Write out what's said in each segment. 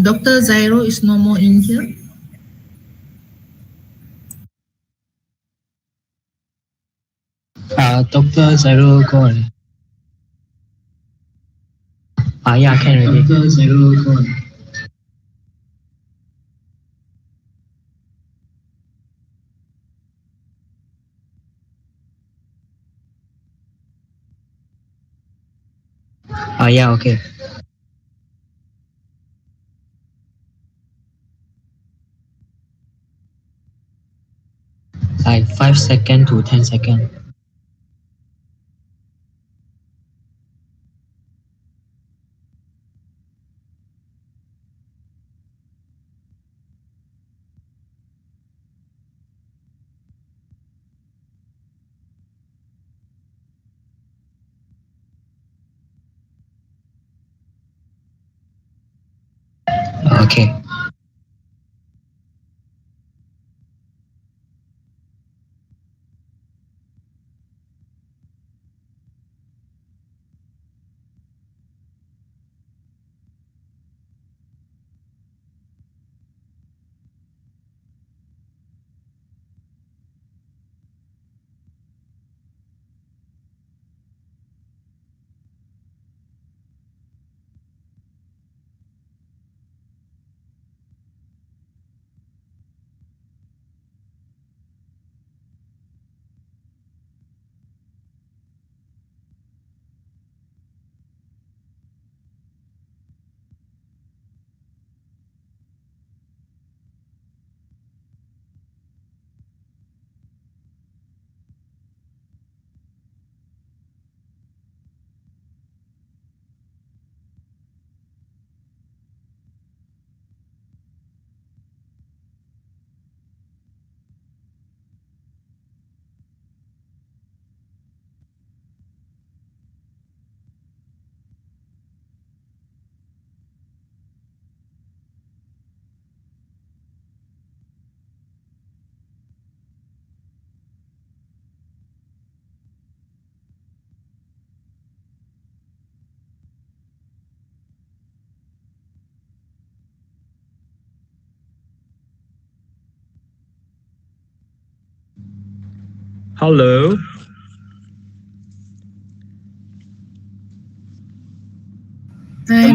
Dr. Zyro is no more in here. Dr. Zyro gone. Yeah, can already. Dr. Zyro gone. Yeah, okay. Like 5 seconds to 10 seconds. Okay. Hello. Hi.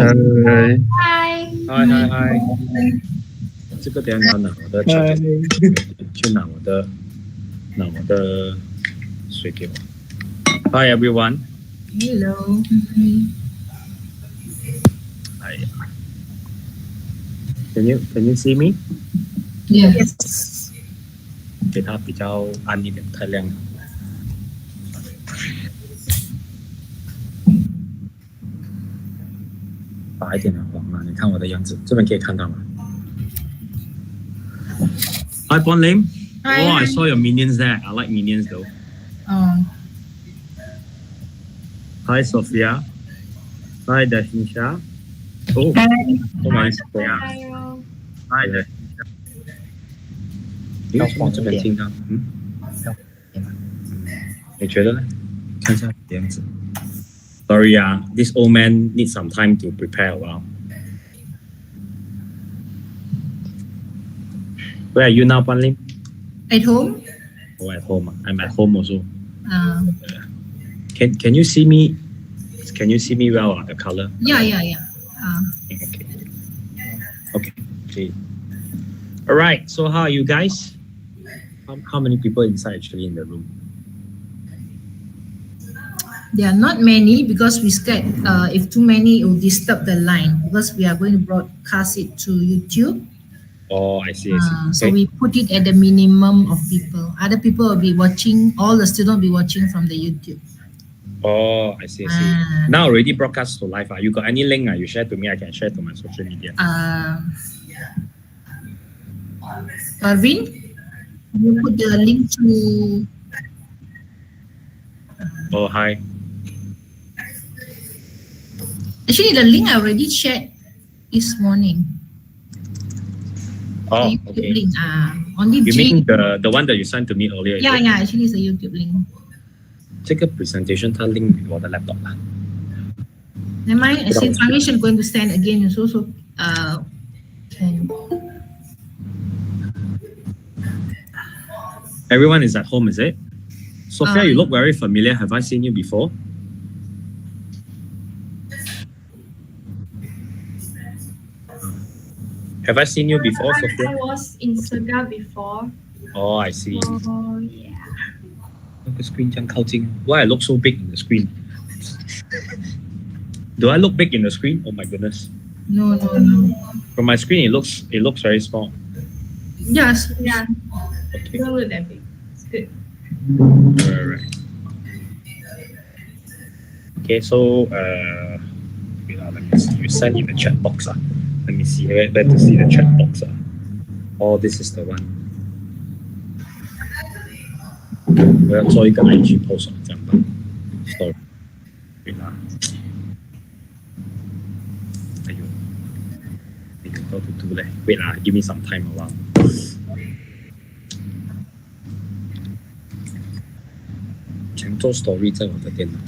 Hi. 这个等下你要拿我的茶杯，去拿我的水给我。Hi everyone. Hello. Can you see me? Yes. 给它比较暗一点，太亮了。白一点的黄啊，你看我的样子，这边可以看到吗？Hi, Bon Lim. Hi. Oh, I saw your minions there. I like minions though. Hi, Sophia. Hi, Dashinsha. Oh, my Sophia. Hi, Dashinsha. 从这边听到，你觉得呢？看一下样子。Sorry, this old man needs some time to prepare a while. Where are you now, Bon Lim? At home? Oh, at home. I'm at home also. Can you see me? Can you see me well? The color? Yeah. Okay. All right. So how are you guys? How many people inside actually in the room? There are not many because we scared if too many it will disturb the line because we are going to broadcast it to YouTube. Oh, I see. So we put it at the minimum of people. Other people will be watching. All the students will be watching from the YouTube. Oh, I see. Now already broadcast to live. You got any link? You share to me. I can share to my social media. Arvin, you put the link to. Oh, hi. Actually, the link I already shared this morning. Oh, okay. Link. Only you mean the one that you sent to me earlier? Yeah. Actually, it's a YouTube link. 这个 presentation 它 link 我的 laptop 啦。Never mind. Since foundation going to send again, so Everyone is at home, is it? Sophia, you Um, look very familiar. Have I seen you before? Have I seen you before, I Sophia? was in Saga before. Oh, I see. Oh, yeah. 那个 screen 这样靠近 Why I look so big in the screen? Do I look big in the screen? Oh my goodness. no, no, no. From my screen, it looks very small. Yes. Yeah, Okay. don't look that big. It's good. Right. Okay, so wait, let me see. You send in the chat box. Let me see where to see the chat box. Oh, this is the one. 我要做一个 IG post 这样吧。Sorry. Wait 啦。哎呦，how to do 咧？Wait 啦，give me some time 好不好？想做 story 在我的电脑。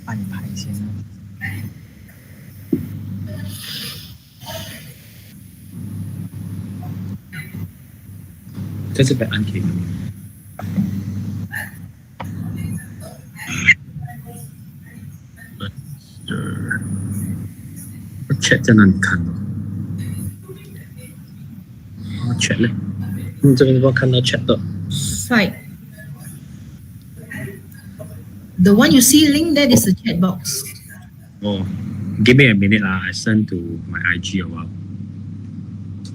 安排先啊。在这边按可以吗？chat 在哪里看呢？chat 呢？这边能够看到 chat 的。 Side. The one you see link, that is the chat box. Oh, give me a minute lah. I send to my IG 好不好？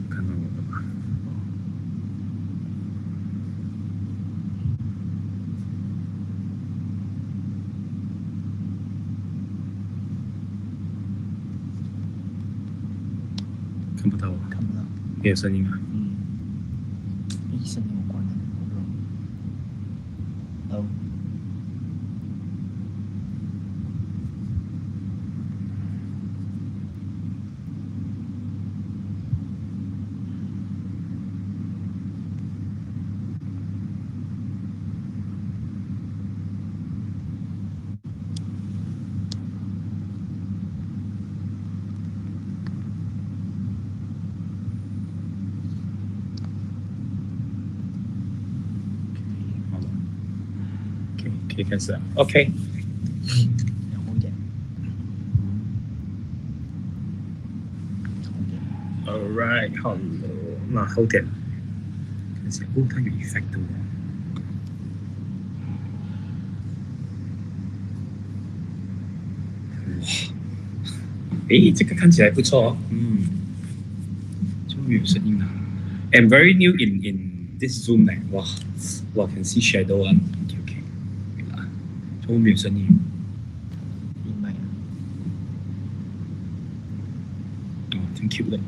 看到我的吗？看不到啊，看不到。没有声音啊。医生有关的。哦。可以开始了。OK。然后点。Alright， 好，那后点。看一下，哦，它有 effect 的哦。诶，这个看起来不错哦。就没有声音了。I'm very new in this Zoom 呢。哇，can see shadow 啊。OK， 对啦，就没有声音。闭麦啊。哦，挺 cute 的。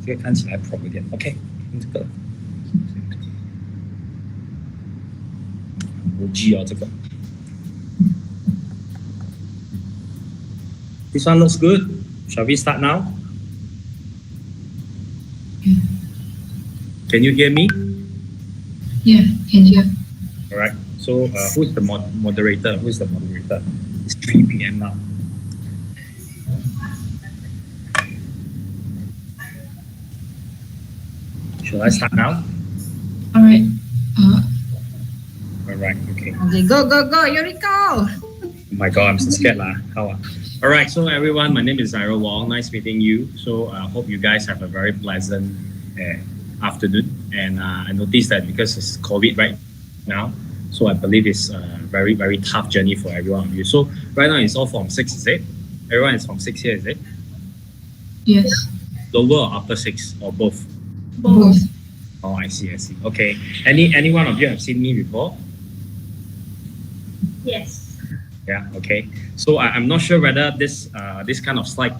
这个看起来 pro 一点。OK， 用这个。OG 哦，这个。This one looks good. Shall we start now? Can you hear me? Yeah, can hear. All right. So who's the moderator? Who's the moderator? It's 3 p.m. now. Shall I start now? All right. All right. Okay. Okay, go, Eureka! Oh my God, I'm so scared lah. How? All right. So everyone, my name is Zyro Wong. Nice meeting you. So I hope you guys have a very pleasant afternoon. And I noticed that because it's COVID right now, so I believe it's a very, very tough journey for every one of you. So right now it's all Form 6, is it? Everyone is Form 6 here, is it? Yes. Lower or upper 6 or both? Both. Oh, I see. Okay. Any one of you have seen me before? Yes. Yeah. Okay. So I'm not sure whether this kind of slide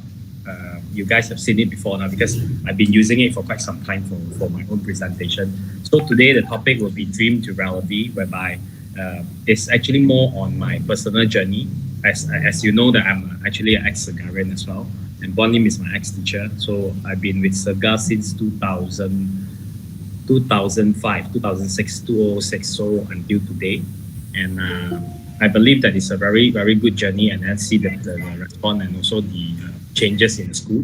you guys have seen it before now, because I've been using it for quite some time for my own presentation. So today the topic will be dream to reality, whereby it's actually more on my personal journey. As you know that I'm actually an ex-Sagarian as well, and Bonim is my ex-teacher. So I've been with Saga since 2005, 2006, 2006, so until today. And I believe that it's a very, very good journey, and I see the response and also the changes in the school.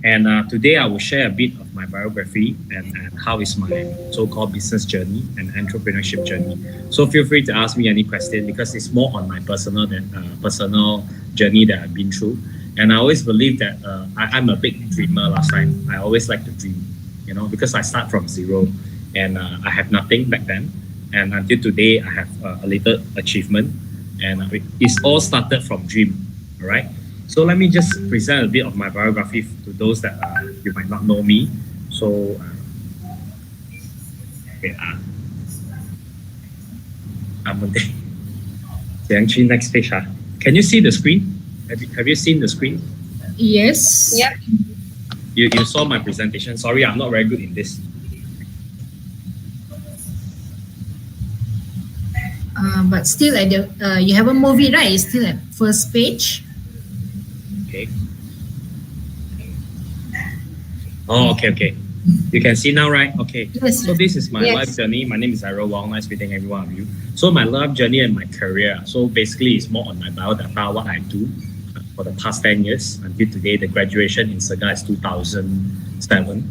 And today I will share a bit of my biography and how is my so-called business journey and entrepreneurship journey. So feel free to ask me any question because it's more on my personal journey that I've been through. And I always believe that I'm a big dreamer last time. I always like to dream, because I start from zero and I have nothing back then. And until today, I have a little achievement. And it's all started from dream, all right? So let me just present a bit of my biography to those that you might not know me. So, I'm on the next page. Can you see the screen? Have you seen the screen? Yes. Yep. You saw my presentation. Sorry, I'm not very good in this. But still, you haven't moved it, right? It's still at first page. Okay. Oh, okay. You can see now, right? Okay. Yes. So this is my Yes. life journey. My name is Zyro Wong. Nice meeting every one of you. So my life journey and my career. So basically, it's more on my biodata, what I do for the past 10 years until today. The graduation in Sega is 2007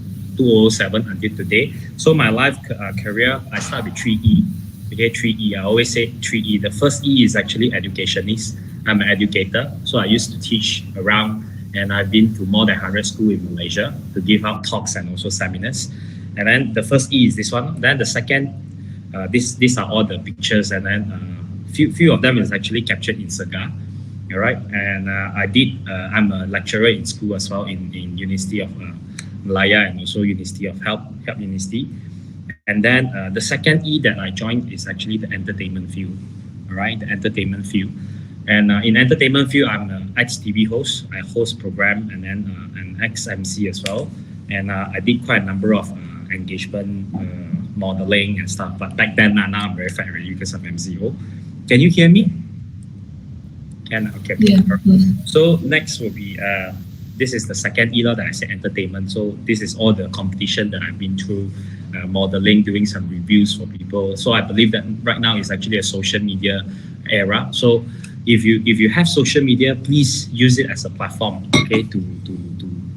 until today. So my life career, I start with 3E. Okay, 3E. I always say 3E. The first E is actually educationist. I'm an educator, so I used to teach around, and I've been to more than 100 schools in Malaysia to give out talks and also seminars. And then the first E is this one. Then the second, these are all the pictures, and then few of them is actually captured in Sega. All right, and I'm a lecturer in school as well in University of Malaya and also University of Help University. And then the second E that I joined is actually the entertainment field. All right, the entertainment field. And in entertainment field, I'm an ex-TV host. I host program and then an ex-MC as well. And I did quite a number of engagement, modeling and stuff. But back then, now I'm very fat already because of MCO. Can you hear me? Okay. Yeah. So next will be, this is the second ELA that I said entertainment. So this is all the competition that I've been through, modeling, doing some reviews for people. So I believe that right now is actually a social media era. So if you have social media, please use it as a platform, okay, to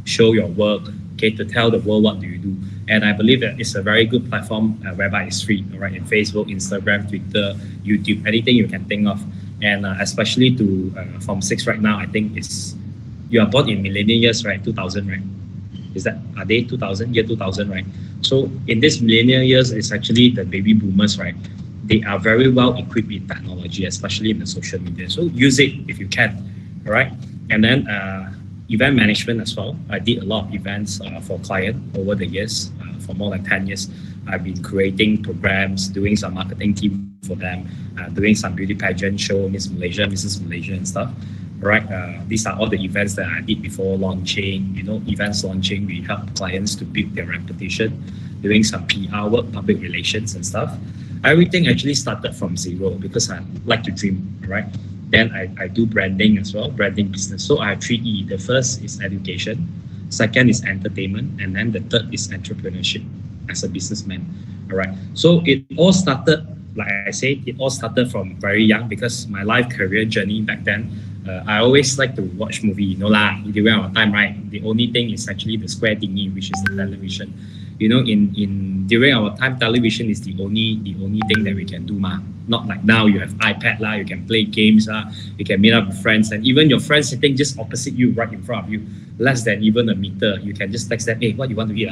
show your work, okay, to tell the world what do you do. And I believe that it's a very good platform whereby it's free, all right, in Facebook, Instagram, Twitter, YouTube, anything you can think of. And especially to Form 6 right now, I think you are born in millennial years, right? 2000, right? Are they 2000? Year 2000, right? So in this millennial years, it's actually the baby boomers, right? They are very well equipped with technology, especially in the social media. So use it if you can, all right? And then event management as well. I did a lot of events for clients over the years. For more than 10 years, I've been creating programs, doing some marketing team for them, doing some beauty pageant show, Miss Malaysia, Mrs. Malaysia and stuff. All right, these are all the events that I did before launching. Events launching, we help clients to build their reputation, doing some PR work, public relations and stuff. Everything actually started from zero because I like to dream, right? Then I do branding as well, branding business. So I have 3E. The first is education, second is entertainment, and then the third is entrepreneurship as a businessman, all right? So it all started, like I said, it all started from very young because my life career journey back then, I always like to watch movie, during our time, right? The only thing is actually the square thingy, which is the television. During our time, television is the only thing that we can do, Not like now you have iPad you can play games, you can meet up with friends, and even your friends sitting just opposite you, right in front of you, less than even a meter, you can just text them, hey, what you want to eat?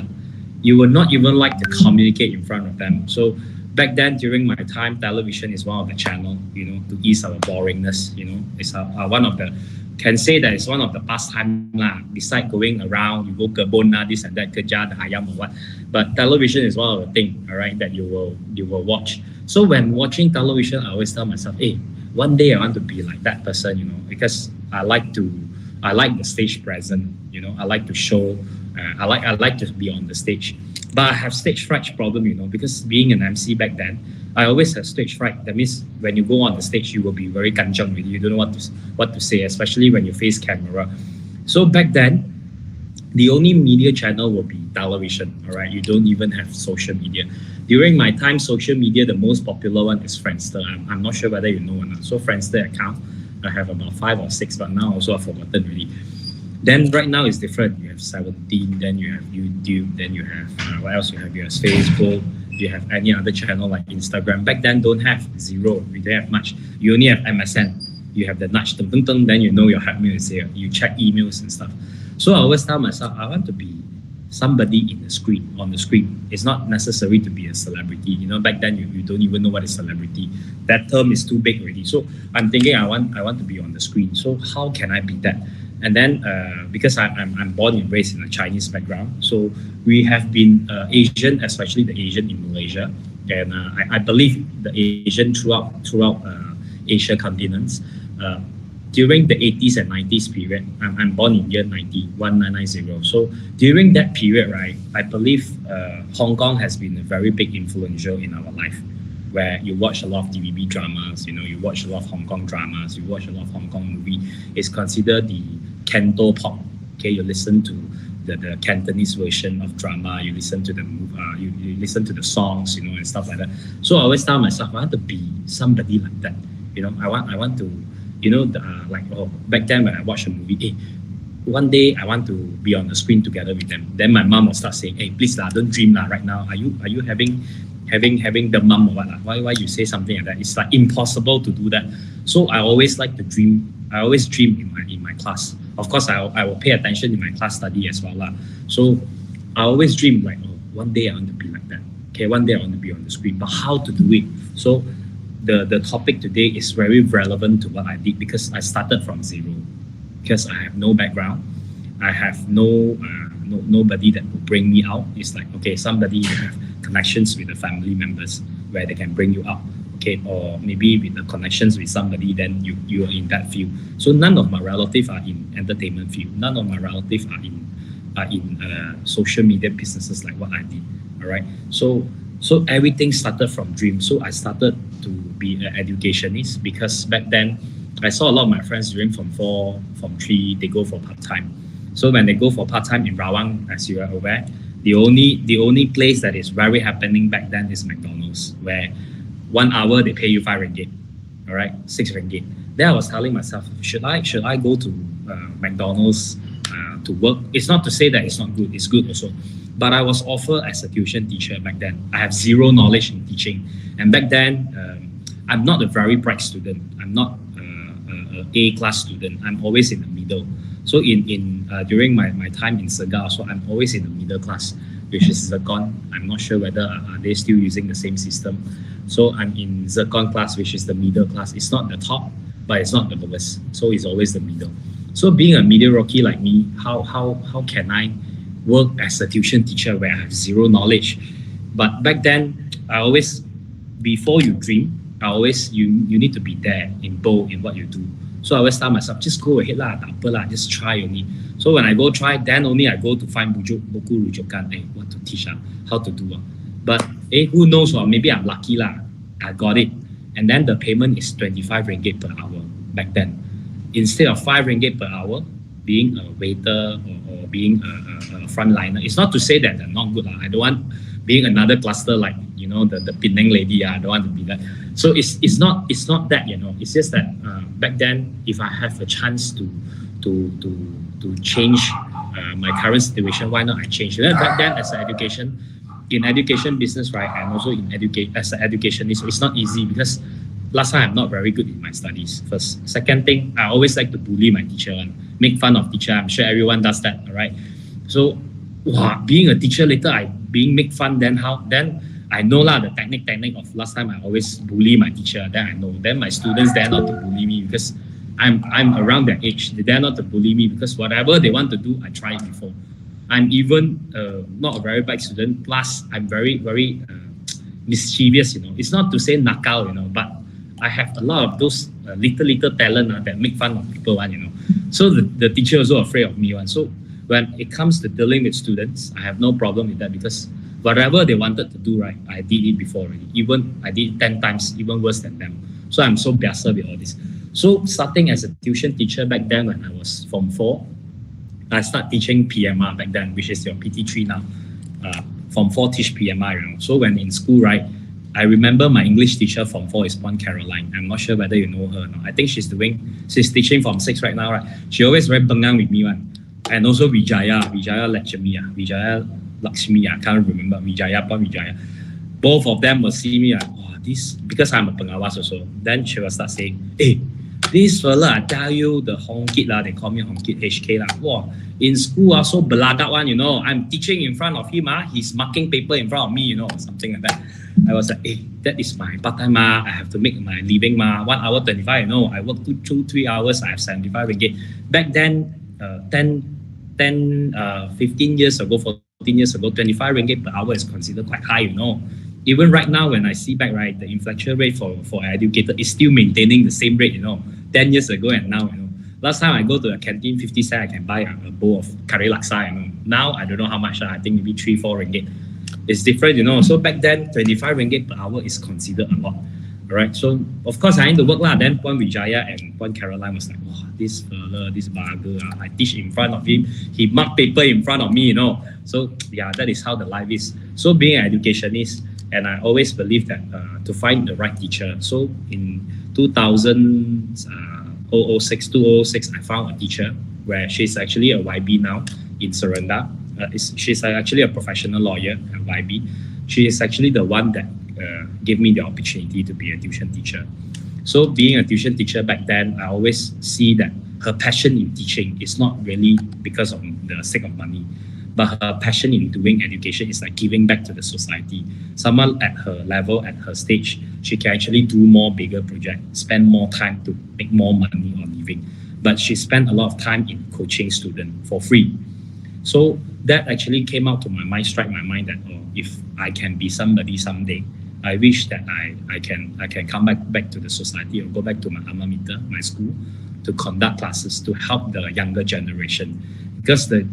You would not even like to communicate in front of them. So back then, during my time, television is one of the channel, to ease our boringness. It's one of the, can say that it's one of the pastime Besides going around, you go kebun this and that, kerja the ayam or what. But television is one of the things, all right, that you will watch. So when watching television, I always tell myself, hey, one day I want to be like that person, because I like the stage present, I like to show, I like to be on the stage. But I have stage fright problem, because being an MC back then, I always have stage fright. That means when you go on the stage, you will be very kanchang with you. You don't know what to say, especially when you face camera. So back then, the only media channel will be television, all right? You don't even have social media. During my time, social media, the most popular one is Friendster. I'm not sure whether you know or not. So Friendster account, I have about 5 or 6, but now also I've forgotten really. Then right now it's different. You have 17, then you have YouTube, then you have what else you have? You have Facebook, you have any other channel like Instagram. Back then don't have zero. We don't have much. You only have MSN. You have the nudge, tung, tung, tung, then you know your help mail is here. You check emails and stuff. So I always tell myself, I want to be somebody on the screen. It's not necessary to be a celebrity. You know, back then you don't even know what is celebrity. That term is too big already. So I'm thinking I want to be on the screen. So how can I be that? And then because I'm born and raised in a Chinese background, so we have been Asian, especially the Asian in Malaysia, and I believe the Asian throughout Asia continents. During the 80s and 90s period, I'm born in year 1990. So during that period, right, I believe Hong Kong has been a very big influential in our life, where you watch a lot of TVB dramas, you watch a lot of Hong Kong dramas, you watch a lot of Hong Kong movie. It's considered the Canto pop. Okay, you listen to the Cantonese version of drama, you listen to the you listen to the songs, and stuff like that. So I always tell myself, I want to be somebody like that. I want to. Back then when I watch a movie, one day I want to be on the screen together with them. Then my mom will start saying, "Hey, please don't dream right now. Are you having the mum or what? Why you say something like that? It's like impossible to do that." So I always like to dream. I always dream in my class. Of course, I will pay attention in my class study as well. So I always dream like, one day I want to be like that. Okay, one day I want to be on the screen. But how to do it? So the topic today is very relevant to what I did because I started from zero. Because I have no background, I have nobody that will bring me out. It's like, okay, somebody you have connections with the family members where they can bring you up. Okay, or maybe with the connections with somebody, then you are in that field. So none of my relatives are in entertainment field. None of my relatives are in social media businesses like what I did. All right, so everything started from dreams. So I started to be an educationist because back then I saw a lot of my friends during Form 4, Form 3, they go for part-time. So when they go for part-time in Rawang, as you are aware, the only place that is very happening back then is McDonald's, where 1 hour they pay you 5 ringgit, all right, 6 ringgit. Then I was telling myself, should I go to McDonald's to work? It's not to say that it's not good, it's good also. But I was offered as a tuition teacher back then. I have zero knowledge in teaching. And back then, I'm not a very bright student. I'm not an A-class student. I'm always in the middle. So during my time in Sega, so I'm always in the middle class, which is Zircon. I'm not sure whether are they still using the same system. So I'm in Zircon class, which is the middle class. It's not the top, but it's not the lowest. So it's always the middle. So being a mediocre like me, how can I work as a tuition teacher where I have zero knowledge? But back then, I always, before you dream, you need to be there in bold in what you do. So I always tell myself, just go ahead just try only. So when I go try, then only I go to find buku rujukan, what to teach, how to do. But who knows, maybe I'm lucky I got it. And then the payment is 25 ringgit per hour back then. Instead of 5 ringgit per hour, being a waiter or being a frontliner. It's not to say that they're not good. I don't want being another cluster like the Penang lady. I don't want to be that. So it's not that. It's just that back then, if I have a chance to change my current situation, why not I change? Back then, as an education business, right, and also as an educationist, it's not easy because last time I'm not very good in my studies. First, second thing, I always like to bully my teacher and make fun of teacher. I'm sure everyone does that, all right? So, being a teacher later, I being make fun. Then I know the technique of last time. I always bully my teacher. Then I know. Then my students dare not to bully me because I'm around their age. They dare not to bully me because whatever they want to do, I tried before. I'm even not a very bad student. Plus, I'm very very mischievous. It's not to say nakal, but I have a lot of those little talent that make fun of people. So the teacher also afraid of me. So when it comes to dealing with students, I have no problem with that because whatever they wanted to do, right, I did it before already. Even I did it 10 times, even worse than them. So I'm so biasa with all this. So starting as a tuition teacher back then when I was Form 4, I started teaching PMR back then, which is your PT3 now. Form 4 teach PMR. So when in school, right, I remember my English teacher Form 4 is Pon Caroline. I'm not sure whether you know her or not. I think she's teaching Form 6 right now, right? She always very bengang with me, one. and also Vijaya Lakshmi, I can't remember, Vijaya. Both of them will see me like, oh, this, because I'm a Pengawas also. Then she will start saying, hey, this fella, I tell you, the Hong Kid, they call me Hong Kid HK. Wow, in school, so belagat one, I'm teaching in front of him, he's marking paper in front of me, something like that. I was like, hey, that is my part-time, I have to make my living, 1 hour 25, I work 3 hours, I have 75 ringgit. Back then, 15 years ago, 14 years ago, 25 ringgit per hour is considered quite high, Even right now, when I see back, right, the inflation rate for an educator is still maintaining the same rate, 10 years ago and now, Last time I go to a canteen, 50 cents, I can buy a bowl of curry laksa, Now, I don't know how much, I think maybe 3-4 ringgit. It's different, So back then, 25 ringgit per hour is considered a lot. All right, so of course I need to work lah. Then Puan Vijaya and Puan Caroline was like, oh, this fella, this bugger, I teach in front of him, he mark paper in front of me, So yeah, that is how the life is. So being an educationist, and I always believe that to find the right teacher. So in 2006, I found a teacher where she's actually a YB now in Serenda. She's actually a professional lawyer at YB. She is actually the one that gave me the opportunity to be a tuition teacher. So being a tuition teacher back then, I always see that her passion in teaching is not really because of the sake of money, but her passion in doing education is like giving back to the society. Someone at her level, at her stage, she can actually do more bigger projects, spend more time to make more money on living. But she spent a lot of time in coaching students for free. So that actually came out to my mind, struck my mind that, oh, if I can be somebody someday, I wish that I can come back to the society or go back to my alma mater, my school, to conduct classes to help the younger generation, because the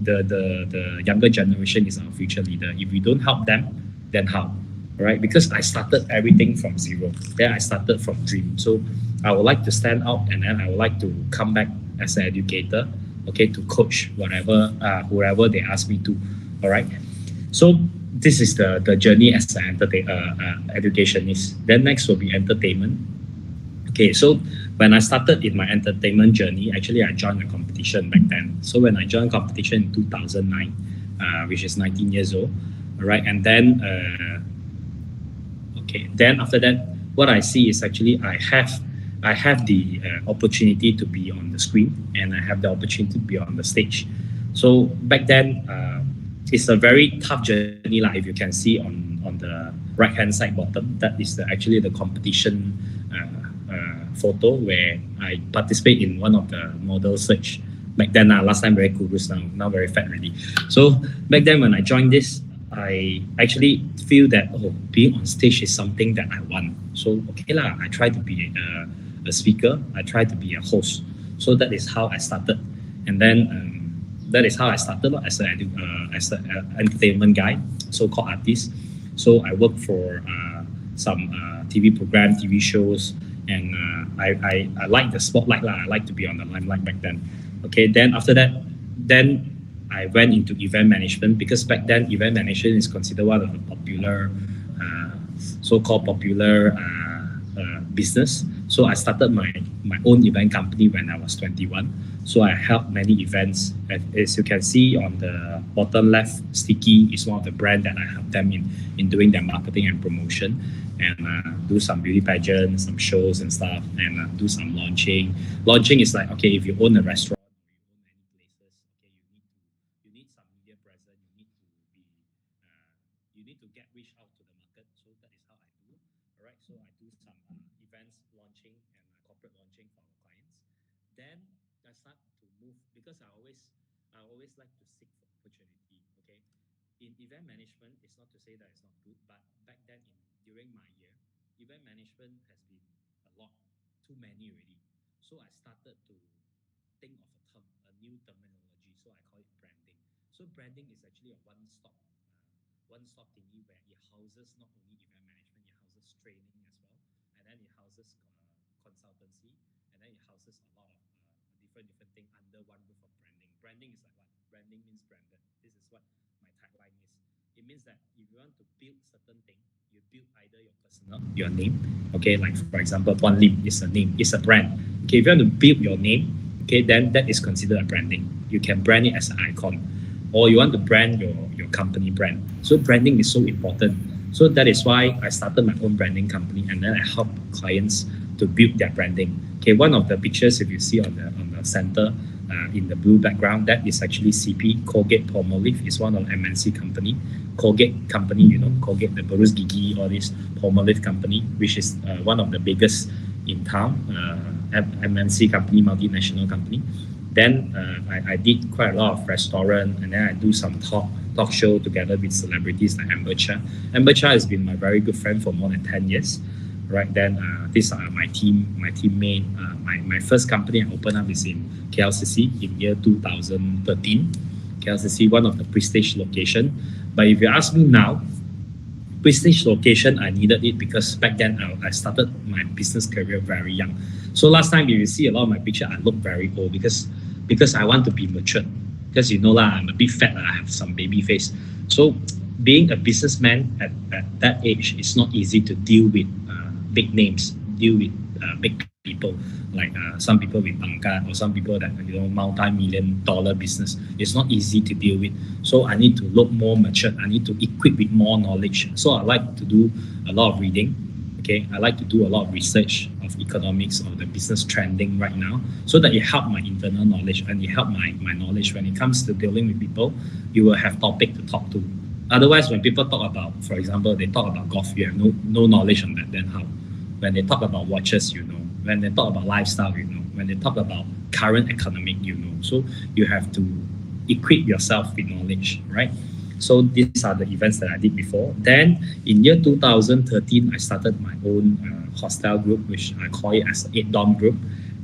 younger generation is our future leader. If we don't help them, then how? Right? Because I started everything from zero. Then I started from dream. So I would like to stand out, and then I would like to come back as an educator, okay, to coach whoever they ask me to. All right. So this is the journey as an educationist. Then next will be entertainment. Okay, so when I started in my entertainment journey, actually I joined a competition back then. So when I joined competition in 2009, which is 19 years old, all right, and then then after that, what I see is actually I have the opportunity to be on the screen, and I have the opportunity to be on the stage. So back then, it's a very tough journey, like if you can see on the right hand side bottom, that is actually the competition photo where I participate in one of the model search. Back then, last time very cool, now very fat already. So back then when I joined this, I actually feel that being on stage is something that I want. So okay lah, I try to be a speaker, I try to be a host. So that is how I started, and then that is how I started as an entertainment guy, so-called artist. So I work for some TV program, TV shows, and I like the spotlight lah. I like to be on the limelight back then. Okay, then after that, then I went into event management, because back then event management is considered one of the popular, so-called popular business. So I started my own event company when I was 21. So I held many events. As you can see on the bottom left, Sticky is one of the brands that I help them in doing their marketing and promotion, and do some beauty pageants, some shows and stuff, and do some launching. Launching is like, okay, if you own a restaurant, you need to get reach out to the market. So that is how I do. All right. So I do some events launching and corporate launching for our clients. Then I start to move, because I always like to seek for opportunity. Okay. In event management, it's not to say that it's not good, but back then during my year, event management has been a lot, too many already. So I started to think of a new terminology. So I call it branding. So branding is actually a one-stop thingy where it houses not only event management, it houses training as well, and then it houses consultancy, and then it houses a lot of different things under one roof of branding. Branding is like what? Branding means branded. This is what my tagline is. It means that if you want to build certain thing, you build either your personal, your name. Okay, like for example, Puan Lim is a name, it's a brand. Okay, if you want to build your name, okay, then that is considered a branding. You can brand it as an icon, or you want to brand your company brand. So branding is so important. So that is why I started my own branding company, and then I help clients to build their branding. Okay, one of the pictures, if you see on the center, in the blue background, that is actually CP, Colgate Palmolive. Is one of MNC company. Colgate company, you know, Colgate, the Burus Gigi, all this Palmolive company, which is one of the biggest in town, MNC company, multinational company. Then I did quite a lot of restaurant, and then I do some talk show together with celebrities like Amber Cha. Amber Cha has been my very good friend for more than 10 years. Right then, these are my teammate. My first company I opened up is in KLCC in year 2013. KLCC, one of the prestige location. But if you ask me now, prestige location, I needed it because back then I started my business career very young. So last time, if you see a lot of my picture, I look very old because I want to be matured. Because you know lah, I'm a bit fat, I have some baby face. So being a businessman at that age, it's not easy to deal with big names, deal with big people, like some people with bangkat or some people that, you know, multi-million-dollar business. It's not easy to deal with. So I need to look more mature. I need to equip with more knowledge. So I like to do a lot of reading. Okay, I like to do a lot of research of economics or the business trending right now, so that it help my internal knowledge and it help my knowledge when it comes to dealing with people. You will have topic to talk to. Otherwise, when people talk about, for example, they talk about golf, you have no knowledge on that. Then how? When they talk about watches, you know. When they talk about lifestyle, you know. When they talk about current economic, you know. So you have to equip yourself with knowledge, right? So these are the events that I did before. Then in year 2013, I started my own hostel group, which I call it as 8 Dom group,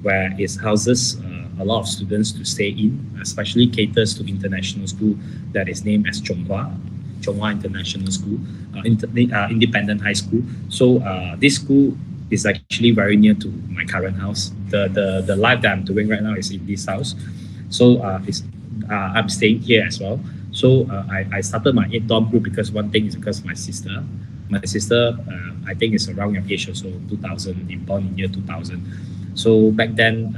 where it houses a lot of students to stay in, especially caters to international school that is named as Chonghua International School, independent high school. So this school is actually very near to my current house. The life that I'm doing right now is in this house. So I'm staying here as well. So I started my 8 Dom group because one thing is because my sister, I think is around your age also, 2000, born in year 2000. So back then,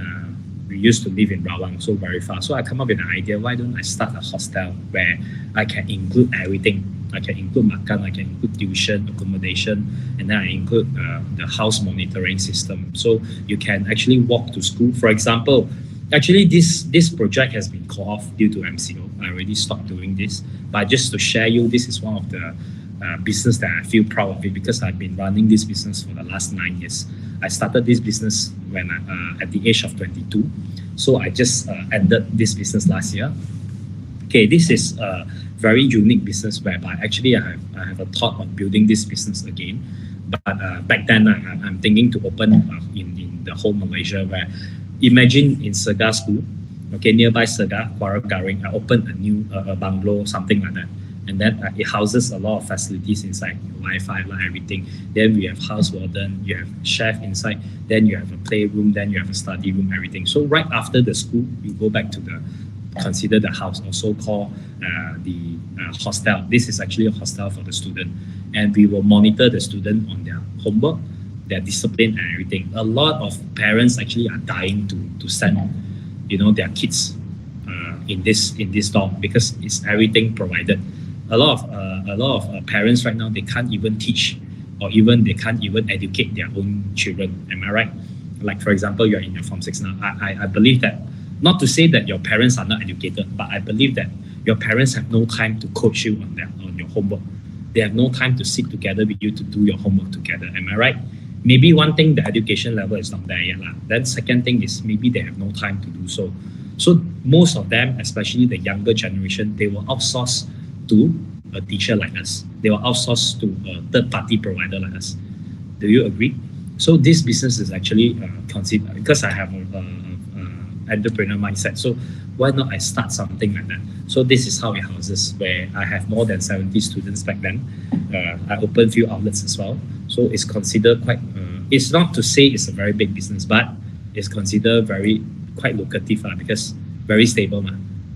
we used to live in Rawang, so very far. So I come up with an idea, why don't I start a hostel where I can include everything. I can include makan, I can include tuition, accommodation, and then I include the house monitoring system. So you can actually walk to school. For example, actually this project has been called off due to MCO. I already stopped doing this. But just to share you, this is one of the business that I feel proud of it because I've been running this business for the last 9 years. I started this business when at the age of 22. So I just ended this business last year. Okay, this is a very unique business whereby actually I have a thought of building this business again. But back then I'm thinking to open in the whole Malaysia, where imagine in Sega school, okay, nearby Sega, Kuala Garing, I opened a new bungalow, something like that. And then it houses a lot of facilities inside, Wi-Fi, like everything. Then we have house warden, you have chef inside, then you have a playroom, then you have a study room, everything. So right after the school, you go back to consider the house, also called the hostel. This is actually a hostel for the student. And we will monitor the student on their homework, their discipline and everything. A lot of parents actually are dying to send, their kids in this dorm because it's everything provided. A lot of parents right now, they can't even teach, or even they can't even educate their own children. Am I right? Like for example, you're in your Form 6 now. I believe that, not to say that your parents are not educated, but I believe that your parents have no time to coach you on your homework. They have no time to sit together with you to do your homework together. Am I right? Maybe one thing, the education level is not there yet. Then second thing is maybe they have no time to do so. So most of them, especially the younger generation, they will outsource to a teacher like us. They will outsource to a third-party provider like us. Do you agree? So this business is actually considered, because I have an entrepreneur mindset. So why not I start something like that? So this is how it houses, where I have more than 70 students back then. I opened few outlets as well. So it's considered quite, it's not to say it's a very big business, but it's considered quite lucrative because very stable.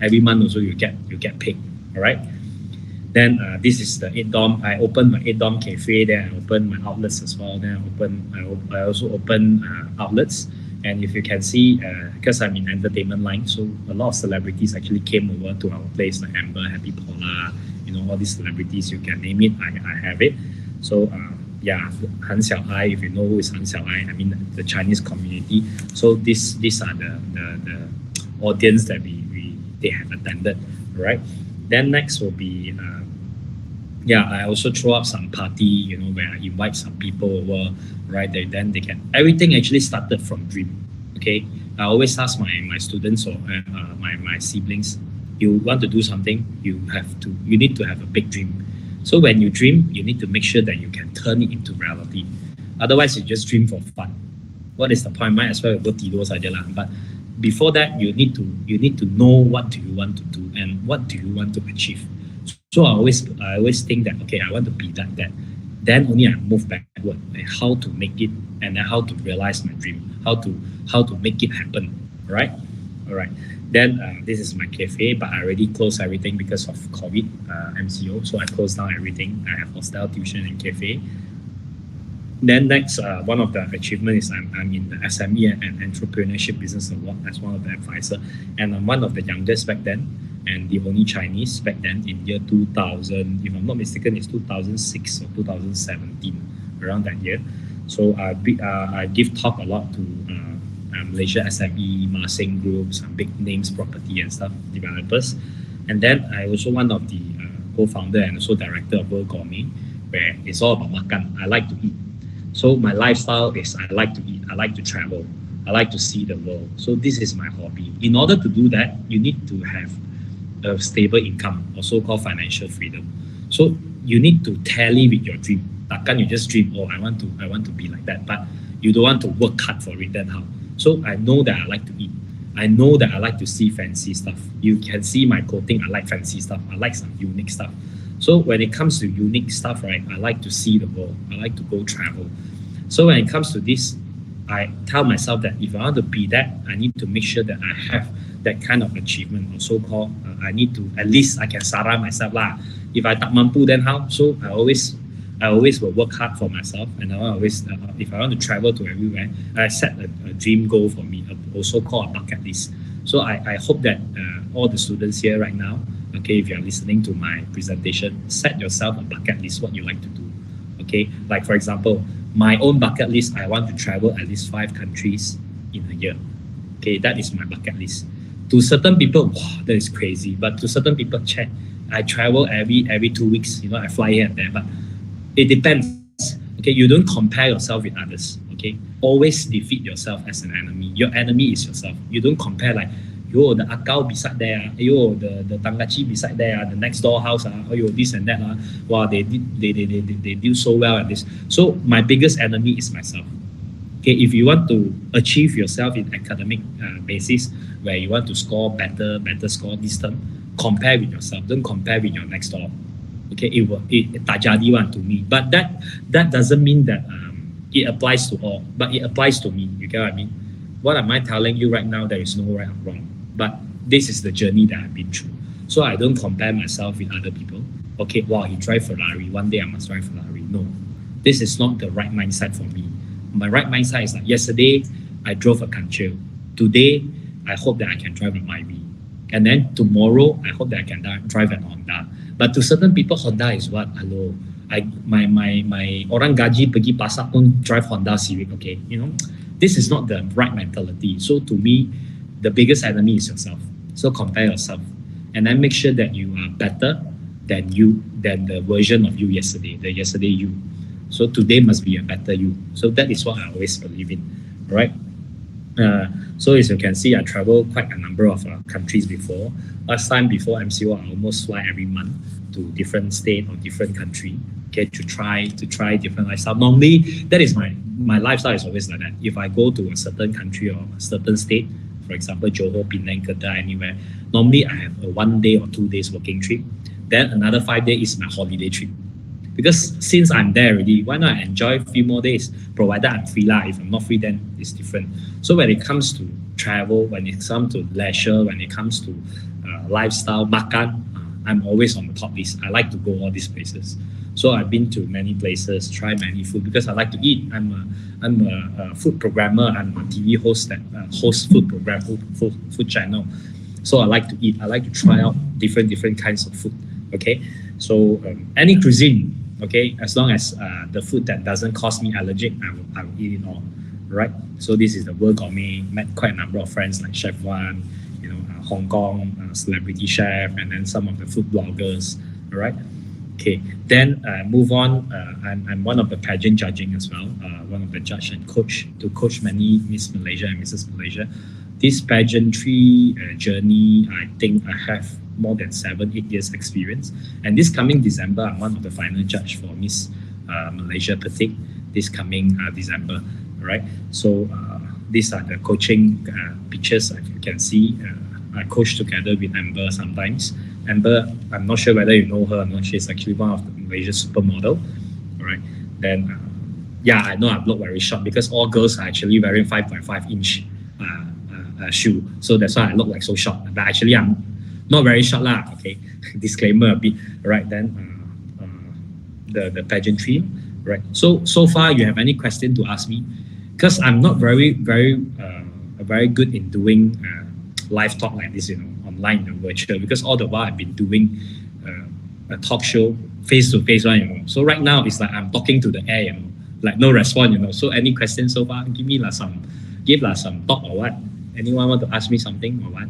Every month also you get paid, all right? Then this is the 8 Dom. I opened my 8 Dom cafe. Then I opened my outlets as well. Then I also opened outlets. And if you can see, because I'm in entertainment line, so a lot of celebrities actually came over to our place, like Amber, Happy Paula, all these celebrities, you can name it, I have it. So yeah, Han Xiao Ai, if you know who is Han Xiao Ai, I mean the Chinese community. So these are the audience that they have attended, right? Then next will be I also throw up some party, where I invite some people over, right? Then they can, everything actually started from dream. Okay, I always ask my students or my siblings, you want to do something, you need to have a big dream. So when you dream, you need to make sure that you can turn it into reality. Otherwise, you just dream for fun. What is the point? Might as well go tidur saja lah. But before that, you need to know what do you want to do and what do you want to achieve. So I always think that, okay, I want to be like that. Then only I move backward, like how to make it, and then how to realize my dream, how to make it happen, right? All right. Then this is my cafe, but I already closed everything because of COVID, MCO. So I closed down everything. I have hostel, tuition, and cafe. Then next, one of the achievements is I'm in the SME and Entrepreneurship Business Award as one of the advisors, and I'm one of the youngest back then, and the only Chinese back then in year 2000. If I'm not mistaken, it's 2006 or 2017, around that year. So I give talk a lot to Malaysia SME, Marsing Group, some big names, property and stuff, developers. And then I also one of the co-founder and also director of World Gourmet, where it's all about makan. I like to eat. So my lifestyle is I like to eat, I like to travel, I like to see the world. So this is my hobby. In order to do that, you need to have a stable income, or so-called financial freedom. So you need to tally with your dream. Takkan you just dream, I want to be like that, but you don't want to work hard for it, then how? So I know that I like to eat. I know that I like to see fancy stuff. You can see my clothing, I like fancy stuff. I like some unique stuff. So when it comes to unique stuff, right, I like to see the world. I like to go travel. So when it comes to this, I tell myself that if I want to be that, I need to make sure that I have that kind of achievement, or so-called, I need to, at least I can sarah myself lah. If I tak mampu, then how? So I always will work hard for myself, and I always, if I want to travel to everywhere, I set a dream goal for me, also called a bucket list. So I hope that all the students here right now, okay, if you're listening to my presentation, set yourself a bucket list, what you like to do. Okay, like for example, my own bucket list, I want to travel at least 5 countries in a year. Okay, that is my bucket list. To certain people, wow, that is crazy. But to certain people, check, I travel every 2 weeks. I fly here and there. But it depends. Okay, you don't compare yourself with others. Okay, always defeat yourself as an enemy. Your enemy is yourself. You don't compare like, yo, the akau beside there, yo, the tangachi beside there, the next door house, yo, this and that, wow, they do so well at this. So my biggest enemy is myself. Okay, if you want to achieve yourself in academic basis, where you want to score better score this term, compare with yourself. Don't compare with your next door. Okay, it tak jadi one to me. But that doesn't mean that it applies to all, but it applies to me. You get what I mean? What am I telling you right now? There is no right or wrong. But this is the journey that I've been through. So I don't compare myself with other people. Okay, wow, he drive Ferrari. One day I must drive Ferrari. No, this is not the right mindset for me. My right mindset is like, yesterday I drove a Kanchil. Today, I hope that I can drive a Myvi. And then tomorrow, I hope that I can drive an Honda. But to certain people, Honda is what? Hello, my orang gaji pergi pasar pun drive Honda Civic. Okay, this is not the right mentality. So to me, the biggest enemy is yourself. So compare yourself, and then make sure that you are better than the version of you yesterday, the yesterday you. So today must be a better you. So that is what I always believe in, right? So as you can see, I traveled quite a number of countries before. Last time before MCO, I almost fly every month to different state or different country, okay, to try different lifestyle. Normally, that is my lifestyle is always like that. If I go to a certain country or a certain state, for example, Johor, Penang, Kedah, anywhere, normally I have a 1 day or 2 days working trip. Then another 5 days is my holiday trip. Because since I'm there already, why not enjoy a few more days, provided I'm free lah. If I'm not free, then it's different. So when it comes to travel, when it comes to leisure, when it comes to lifestyle, makan, I'm always on the top list. I like to go all these places. So I've been to many places, try many food because I like to eat. I'm a food programmer. I'm a TV host that hosts food program, food channel. So I like to eat. I like to try out different kinds of food. Okay, so any cuisine. Okay, as long as the food that doesn't cause me allergic, I will eat it all. Right. So this is the World Gourmet. Met quite a number of friends like Chef Wan, Hong Kong celebrity chef, and then some of the food bloggers. All right. Okay. Then move on. I'm one of the pageant judging as well. One of the judge and coach to coach many Miss Malaysia and Mrs. Malaysia. This pageantry journey, I think I have more than 7-8 years experience. And this coming December, I'm one of the final judge for Miss Malaysia Pacific this coming December. All right. So these are the coaching pictures that you can see. I coach together with Amber sometimes. Amber, I'm not sure whether you know her or not. She's actually one of the Malaysia supermodel. All right. Then, I know I look very short because all girls are actually wearing 5.5 inch shoe. So that's why I look like so short. But actually, I'm not very short lah. Okay. Disclaimer a bit. All right. Then, the pageantry. Right. So far, you have any question to ask me? Because I'm not very good in doing live talk like this, online and virtual. Because all the while I've been doing a talk show face to face one, So right now it's like I'm talking to the air, like no response, So any questions so far? Give some thought or what? Anyone want to ask me something or what?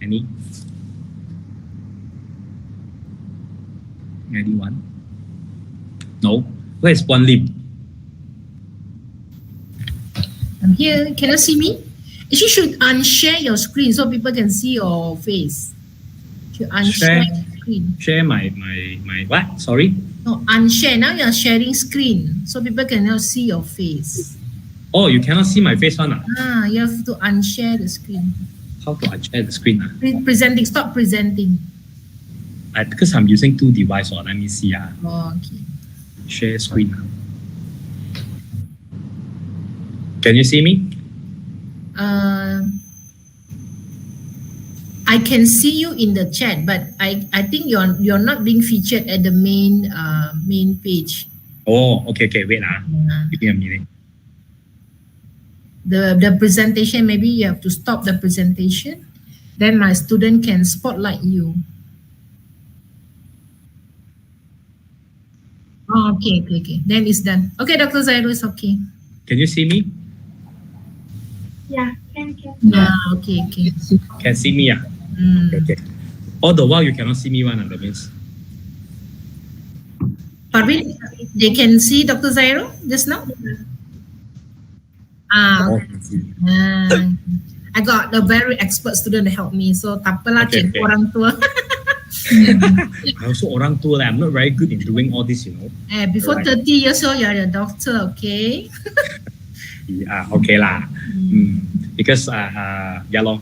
Anyone? No. Where's Puan Lim? I'm here. Can you see me? You should unshare your screen so people can see your face. You unshare the screen. Share my what? Sorry? No, unshare. Now you're sharing screen so people can now see your face. Oh, you cannot see my face one? You have to unshare the screen. How to unshare the screen? Presenting. Stop presenting. Because I'm using 2 devices. Let me see. Oh, okay. Share screen. Can you see me? I can see you in the chat, but I think you're not being featured at the main page. Oh, okay. Wait, give me a minute. The presentation, maybe you have to stop the presentation. Then my student can spotlight you. Oh, okay. Then it's done. Okay, Dr. Zyro, it's okay. Can you see me? Yeah, can. Okay. Can see me? Okay. All the while you cannot see me that means. Parvin, they can see Dr. Zyro just now? I got a very expert student to help me, so tak apalah cikgu orang tua. I also orang tua. I'm not very good in doing all this, Before 30 years old, you're a doctor, okay? Yeah, okay lah. Because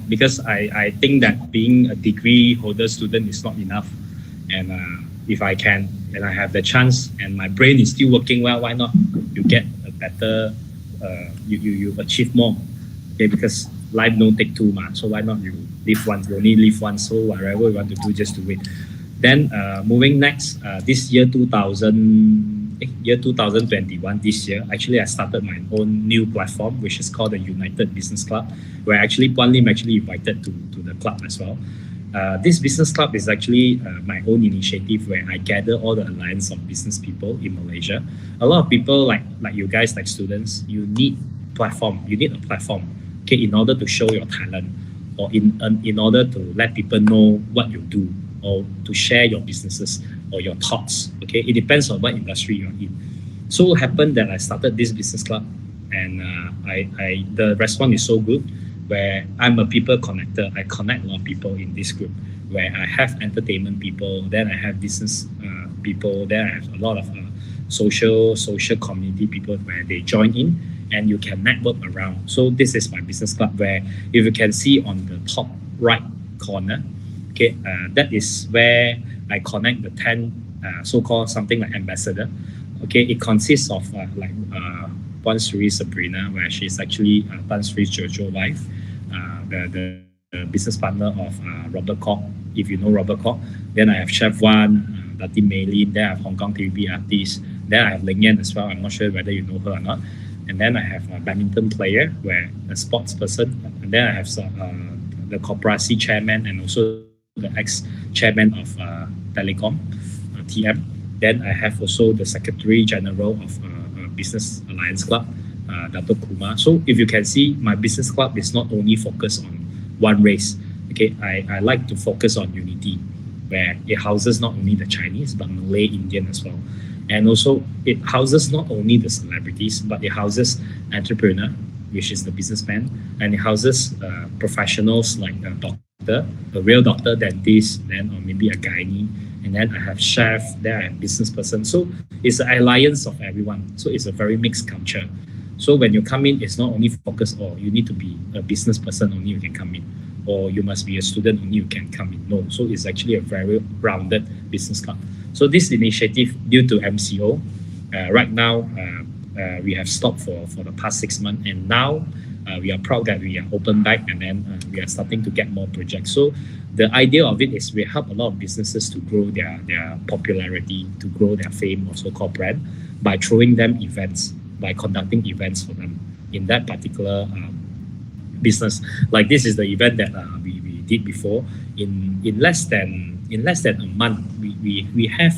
because I think that being a degree holder student is not enough, and if I can and I have the chance and my brain is still working well, why not? You get a better, you achieve more. Okay, because life don't take two much, so why not you live once? You only live once, so whatever you want to do, just do it. Then moving next, this year 2021, this year, actually I started my own new platform, which is called the United Business Club, where actually Puan Lim actually invited to the club as well. This business club is actually my own initiative where I gather all the alliance of business people in Malaysia. A lot of people like you guys, like students, you need platform. You need a platform, okay, in order to show your talent, or in order to let people know what you do, or to share your businesses or your thoughts. Okay, it depends on what industry you're in. So it happened that I started this business club, and the response is so good. Where I'm a people connector, I connect a lot of people in this group. Where I have entertainment people, then I have business people, then I have a lot of social community people where they join in, and you can network around. So this is my business club, where if you can see on the top right corner, okay, that is where I connect the 10 so-called something like ambassador. Okay, it consists of Puan Sri Sabrina, where she's actually Tan Sri Jojo wife, the business partner of Robert Koch, if you know Robert Kwok. Then I have Chef Wan, Dati Maylin. Then I have Hong Kong TV artist. Then I have Ling Yan as well. I'm not sure whether you know her or not. And then I have a badminton player, where a sports person. And then I have the corporacy chairman and also the ex-chairman of Telecom, TM. Then I have also the Secretary General of Business Alliance Club, Dato Kumar. So if you can see, my business club is not only focused on one race. Okay, I like to focus on unity, where it houses not only the Chinese but Malay, Indian as well. And also it houses not only the celebrities, but it houses entrepreneur, which is the businessman, and it houses professionals like a doctor, a real doctor, dentist, then or maybe a gynae, and then I have chef, then I have business person. So it's an alliance of everyone. So it's a very mixed culture. So when you come in, it's not only focused, or you need to be a business person only you can come in, or you must be a student only you can come in. No, so it's actually a very rounded business club. So this initiative, due to MCO, right now we have stopped for the past 6 months, and now we are proud that we are open back, and then we are starting to get more projects. So the idea of it is we help a lot of businesses to grow their popularity, to grow their fame, or so-called brand, by throwing them events, by conducting events for them in that particular business. Like this is the event that we did before. In less than a month, we have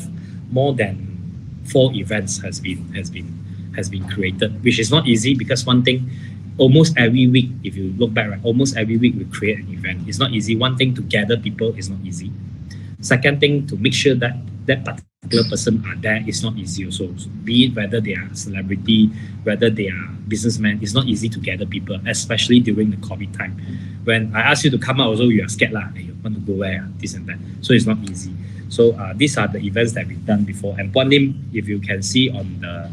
more than 4 events has been created, which is not easy, because one thing, almost every week, if you look back, right, almost every week we create an event. It's not easy. One thing, to gather people is not easy. Second thing, to make sure that that particular person are there is not easy also. So be it whether they are a celebrity, whether they are businessmen, it's not easy to gather people, especially during the COVID time. When I ask you to come out also, you are scared lah. Hey, you want to go where? This and that. So it's not easy. So these are the events that we've done before. And Puan Lim, if you can see on the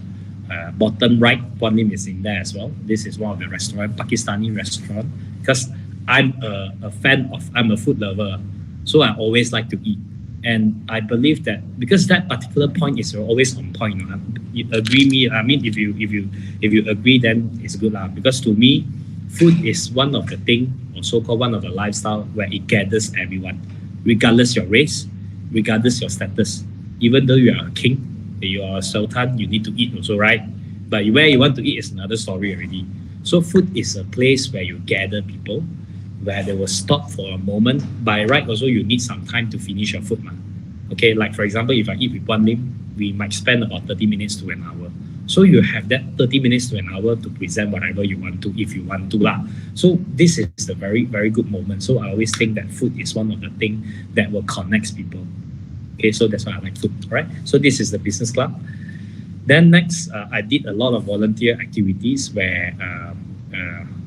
bottom right, Puan Lim is in there as well. This is one of the restaurant, Pakistani restaurant, because I'm I'm a food lover. So I always like to eat. And I believe that because that particular point is always on point. You agree me? I mean, if you agree, then it's good lah. Because to me, food is one of the thing, or so-called one of the lifestyle, where it gathers everyone, regardless your race, regardless your status. Even though you are a king, you are a sultan, you need to eat also, right? But where you want to eat is another story already. So food is a place where you gather people, where they will stop for a moment. By right, also you need some time to finish your food, man. Okay, like for example, if I eat with Puan Lim, we might spend about 30 minutes to an hour. So you have that 30 minutes to an hour to present whatever you want to, if you want to lah. So this is a very, very good moment. So I always think that food is one of the things that will connect people. Okay, so that's why I like food, all right? So this is the business club. Then next, I did a lot of volunteer activities where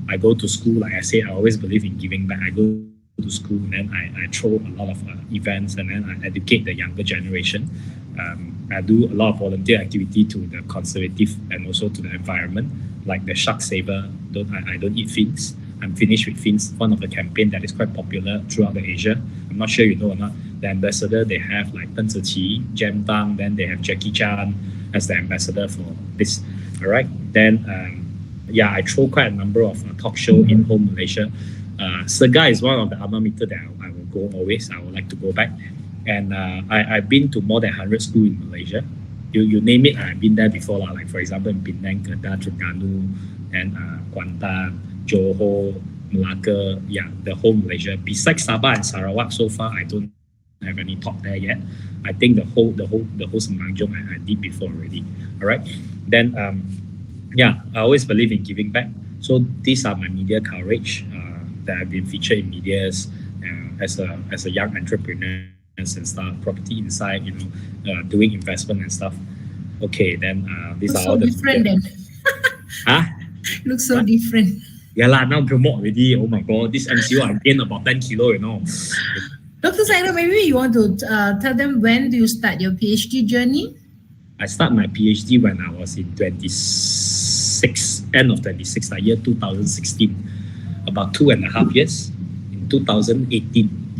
I go to school. Like I say, I always believe in giving back. I go to school, and then I throw a lot of events, and then I educate the younger generation. I do a lot of volunteer activity to the conservative and also to the environment, like the shark saver. I don't eat fins. I'm finished with fins. One of the campaign that is quite popular throughout the Asia. I'm not sure you know or not. The ambassador, they have like Tan Ziqi, Jem Tang, then they have Jackie Chan as the ambassador for this. All right. Then I throw quite a number of talk show in home Malaysia. Sega is one of the alma mater that I will go always. I would like to go back. And I've been to more than 100 schools in Malaysia. You name it, I've been there before. Like for example, in Penang, Kedah, Terengganu, and Kuantan, Johor, Malacca, the whole Malaysia. Besides Sabah and Sarawak, so far I don't have any talk there yet. I think the whole Semenanjung I did before already. All right. Then I always believe in giving back. So these are my media coverage that I've been featured in medias as a young entrepreneur and stuff, property inside, doing investment and stuff. Okay, then these are all the different then. Huh? Looks so different. Yeah lah, now promote already. Oh my god, this MCO I gained about 10 kilo, Dr. Zyro, maybe you want to tell them, when do you start your PhD journey? I started my PhD when I was in 26, end of 26, year 2016. About 2.5 years. In 2018,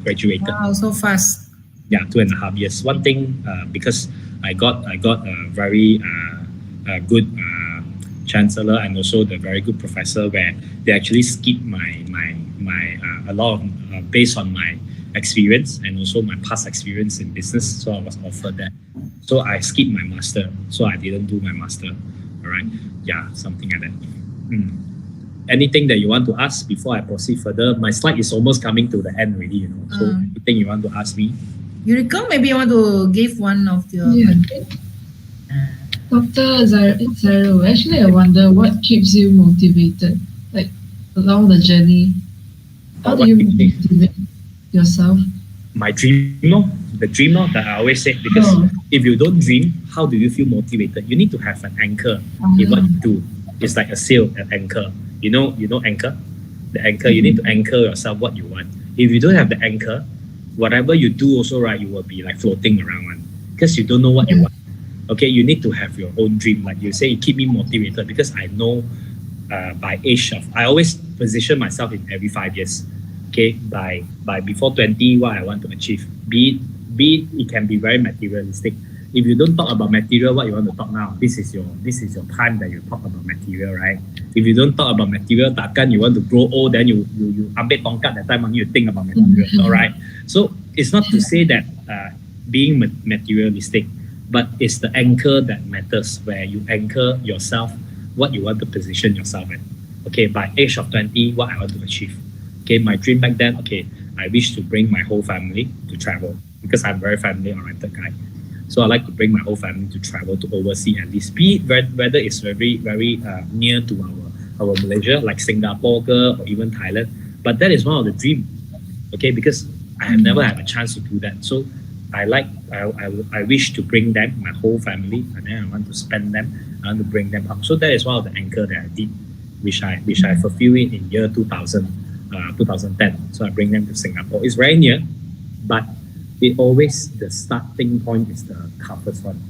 graduated. Wow, so fast. 2.5 years. One thing, because I got a very good chancellor and also the very good professor, where they actually skip my a lot of based on my experience and also my past experience in business. So I was offered that. So I skipped my master. So I didn't do my master. All right. Yeah, something like that. Anything that you want to ask before I proceed further? My slide is almost coming to the end already, you know. So anything you want to ask me? Eureka, maybe you want to give one of your Dr. Zyro, actually I wonder what keeps you motivated, like along the journey. How do you motivate yourself? My dream, the dream that I always say, because if you don't dream, how do you feel motivated? You need to have an anchor in what you do. It's like a sail, an anchor. You know anchor? The anchor, you need to anchor yourself what you want. If you don't have the anchor, whatever you do also, right, you will be like floating around because you don't know what you want. Okay, you need to have your own dream. Like you say, you keep me motivated because I know by age of, I always position myself in every 5 years. Okay, by before 20, what I want to achieve. Be it can be very materialistic. If you don't talk about material, what you want to talk now? This is your time that you talk about material, right? If you don't talk about material, takkan you want to grow old, then you ambil tongkat that time when you think about material, all right? So it's not to say that being materialistic, but it's the anchor that matters, where you anchor yourself, what you want to position yourself in. Okay, by age of 20, what I want to achieve. Okay, my dream back then, okay, I wish to bring my whole family to travel because I'm a very family-oriented guy. So I like to bring my whole family to travel to overseas at least, be it whether it's very, very near to our Malaysia, like Singapore or even Thailand. But that is one of the dreams, okay, because I have never had a chance to do that. So I wish to bring them, my whole family, and then I want to spend them, I want to bring them up. So that is one of the anchor that I did, which I fulfill it in year 2010. So I bring them to Singapore. It's very near, but it always, the starting point is the toughest one.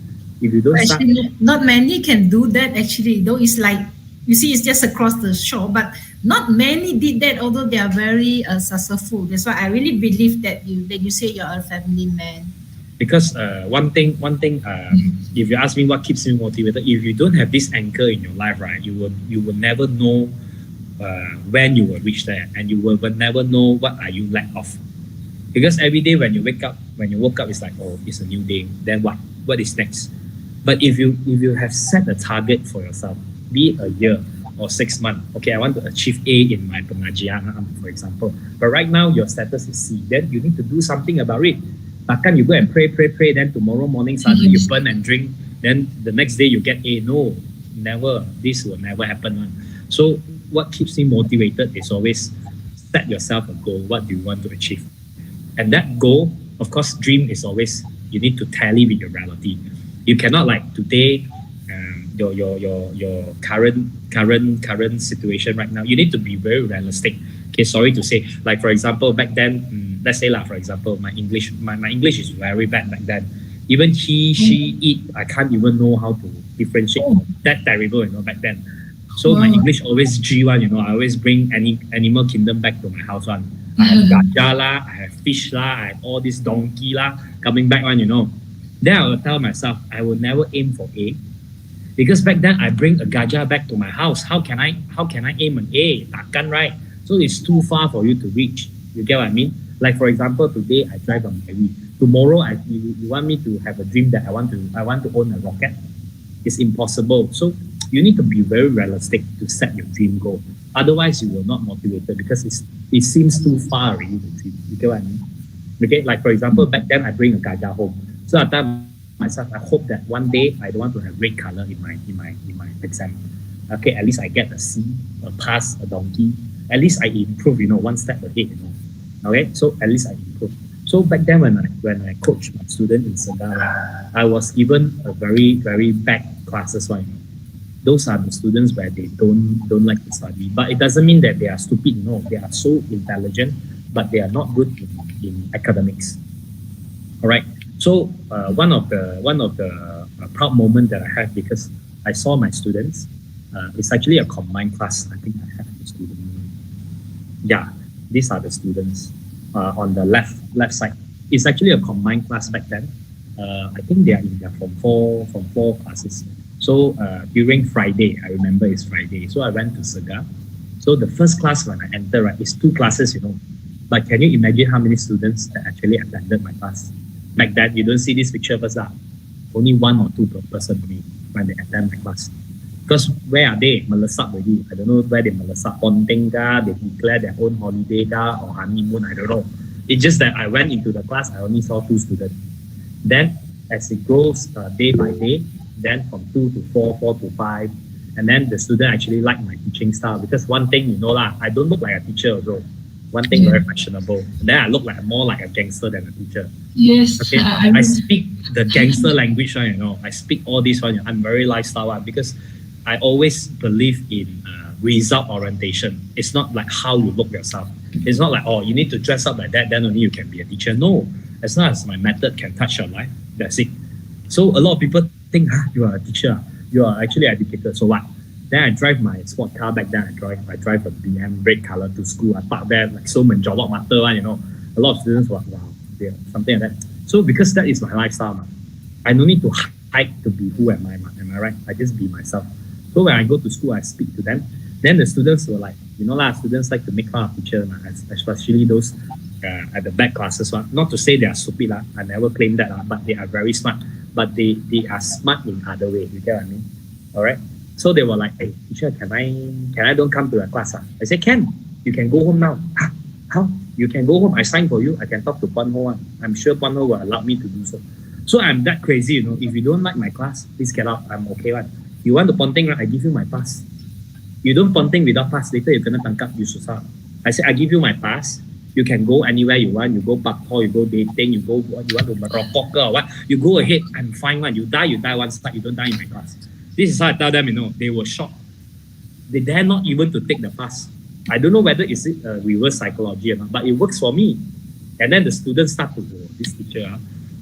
If you don't start, not many can do that actually, though. It's like, you see, it's just across the shore, but not many did that, although they are very successful. That's why I really believe that you say you're a family man. Because one thing, if you ask me what keeps me motivated, if you don't have this anchor in your life, right, you will never know when you will reach there, and you will never know what are you lack of. Because every day when you woke up, it's like, oh, it's a new day. Then what? What is next? But if you have set a target for yourself, be it a year or 6 months, okay, I want to achieve A in my pengajian, for example. But right now your status is C. Then you need to do something about it. Takkan you go and pray, then tomorrow morning suddenly you burn and drink, then the next day you get A. No, never. This will never happen. So what keeps me motivated is always set yourself a goal. What do you want to achieve? And that goal, of course, dream is always, you need to tally with your reality. You cannot like today, your current situation right now. You need to be very realistic. Okay, sorry to say, like for example, back then, let's say for example, my English is very bad back then. Even she, it, I can't even know how to differentiate. That terrible, back then. So my English always G1, I always bring any animal kingdom back to my house one. I have gajah lah, I have fish lah, I have all this donkey lah coming back one, Then I will tell myself, I will never aim for A. Because back then I bring a gajah back to my house. How can I aim an A? Takkan, right? So it's too far for you to reach. You get what I mean? Like for example, today I drive a Mary. Tomorrow you want me to have a dream that I want to own a rocket. It's impossible. So you need to be very realistic to set your dream goal. Otherwise, you will not motivated because it seems too far already to dream. You get what I mean? Okay, like for example, back then I bring a gajah home. So I tell myself, I hope that one day I don't want to have red color in my exam. Okay, at least I get a C, a pass, a donkey. At least I improve, one step ahead. Okay, so at least I improve. So back then when I coached my student in Sedar, I was given a very, very bad classes one. Those are the students where they don't like to study. But it doesn't mean that they are stupid. No, they are so intelligent, but they are not good in academics. All right. So one of the proud moment that I have, because I saw my students. It's actually a combined class. I think I have the student. Yeah, these are the students on the left side. It's actually a combined class back then. I think they are in their form four classes. So during Friday, I remember it's Friday. So I went to Segar. So the first class when I enter, right, it's 2 classes, But can you imagine how many students that actually attended my class? Back then, you don't see this picture first. Only one or two per person only when they attend my class. Because where are they? Melesat already. I don't know where they melesat. Ponting ka, they declare their own holiday ka, or honeymoon, I don't know. It's just that I went into the class, I only saw 2 students. Then as it goes day by day, then from 2 to 4, 4 to 5, and then the student actually like my teaching style, because one thing you know lah, I don't look like a teacher also. One thing very fashionable. And then I look like more like a gangster than a teacher. Yes. Okay, I speak the gangster language one, I speak all this one. I'm very lifestyle one, because I always believe in result orientation. It's not like how you look yourself. It's not like, oh, you need to dress up like that, then only you can be a teacher. No, as long as my method can touch your life, that's it. So a lot of people think, you are a teacher, you are actually educated, so what? Then I drive my sport car back then. I drive a BM red color to school. I park there like so menjolok mata one, A lot of students were wow, yeah, something like that. So because that is my lifestyle, I don't need to hide to be who am I, am I right? I just be myself. So when I go to school, I speak to them. Then the students were like, students like to make fun of teachers, especially those at the back classes. Not to say they are stupid, I never claim that, but they are very smart. But they are smart in other way. You get what I mean? All right. So they were like, hey, teacher, can I don't come to the class? I said, can. You can go home now. How? You can go home. I sign for you. I can talk to Puan Ho. I'm sure Puan Ho will allow me to do so. So I'm that crazy, If you don't like my class, please get out. I'm okay one. You want to ponting, right? I give you my pass. You don't ponting without pass. Later you're gonna tangkap, you susah. I said, I give you my pass. You can go anywhere you want. You go Bak-Hor, you go dating, you go what you want to Merokok or what. You go ahead. I'm fine one. You die one spot. You don't die in my class. This is how I tell them, they were shocked. They dare not even to take the pass. I don't know whether it's reverse psychology or not, but it works for me. And then the students start to go, this teacher,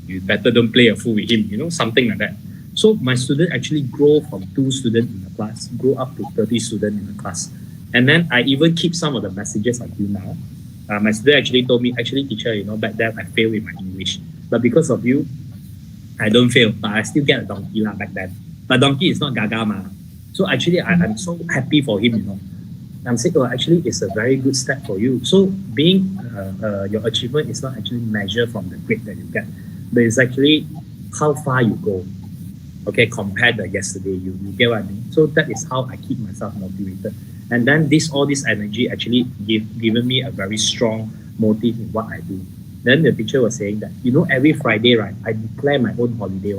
you better don't play a fool with him, something like that. So my student actually grow from 2 students in the class, grow up to 30 students in the class. And then I even keep some of the messages until now. My student actually told me, actually teacher, back then I failed in my English. But because of you, I don't fail, but I still get a donkey back then. But donkey is not gaga ma. So actually, I'm so happy for him, I'm saying, actually, it's a very good step for you. So being your achievement is not actually measured from the grade that you get, but it's actually how far you go. Okay, compared to yesterday, you get what I mean? So that is how I keep myself motivated. And then all this energy actually given me a very strong motive in what I do. Then the teacher was saying that, every Friday, right, I declare my own holiday,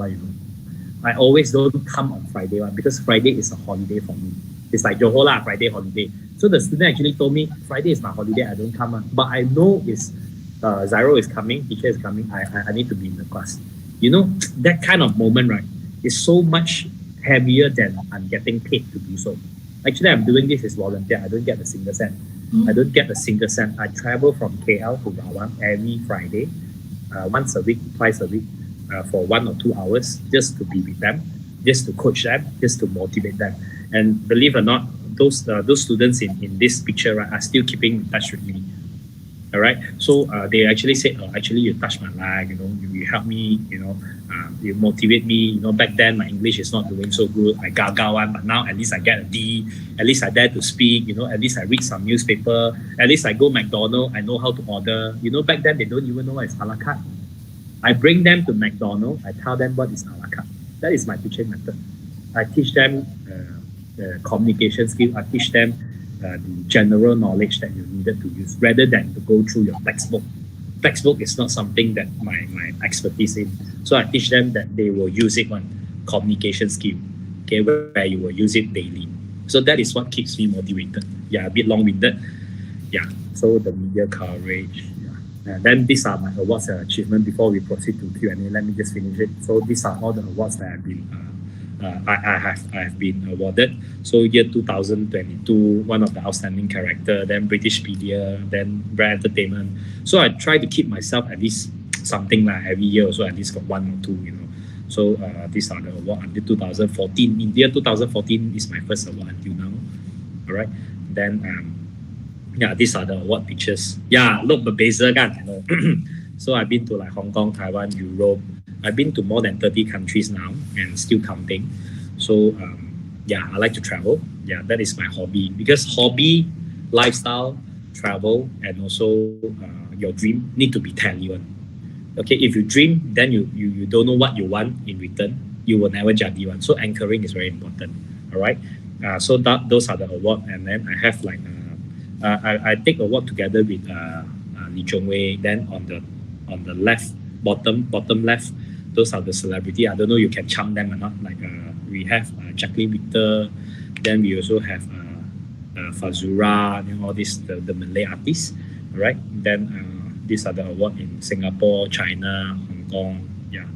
I always don't come on Friday because Friday is a holiday for me. It's like Johor lah, Friday holiday. So the student actually told me, Friday is my holiday, I don't come. But I know Zyro is coming, teacher is coming, I need to be in the class. That kind of moment, right, is so much heavier than I'm getting paid to do so. Actually, I'm doing this as volunteer. I don't get a single cent. I travel from KL to Rawang every Friday, once a week, twice a week, for 1 or 2 hours, just to be with them, just to coach them, just to motivate them. And believe it or not, those students in this picture, right, are still keeping in touch with me. All right. So they actually said, actually you touched my life, you help me, you motivate me. Back then my English is not doing so good. I gaga one, but now at least I get a D. At least I dare to speak. At least I read some newspaper. At least I go McDonald's. I know how to order. Back then they don't even know what is a la carte. I bring them to McDonald's. I tell them what is a la carte. That is my teaching method. I teach them the communication skill. I teach them the general knowledge that you needed to use rather than to go through your textbook. Textbook is not something that my expertise in. So I teach them that they will use it on communication skill, okay, where you will use it daily. So that is what keeps me motivated. Yeah, a bit long-winded. Yeah, so the media coverage. Yeah. And then these are my awards and achievements. Before we proceed to Q&A, let me just finish it. So these are all the awards that I've been I have been awarded. So year 2022, one of the outstanding character, then British Media, then Brand Entertainment. So I try to keep myself at least something like every year, so at least got 1 or 2, So these are the awards until 2014. In year 2014 is my first award until now. All right. Then these are the award pictures. Yeah, look, berbeza kan. So I've been to like Hong Kong, Taiwan, Europe. I've been to more than 30 countries now and still counting. So I like to travel. Yeah, that is my hobby. Because hobby, lifestyle, travel and also your dream need to be tally one. Okay, if you dream, then you don't know what you want in return, you will never jadi one. So anchoring is very important. All right. So those are the award, and then I have like I take award together with Lee Chong Wei. Then on the left bottom left, those are the celebrity. I don't know you can charm them or not. Like we have Jacqueline Victor. Then we also have Fazura, all these the Malay artists. All right. Then these are the award in Singapore, China, Hong Kong. Yeah.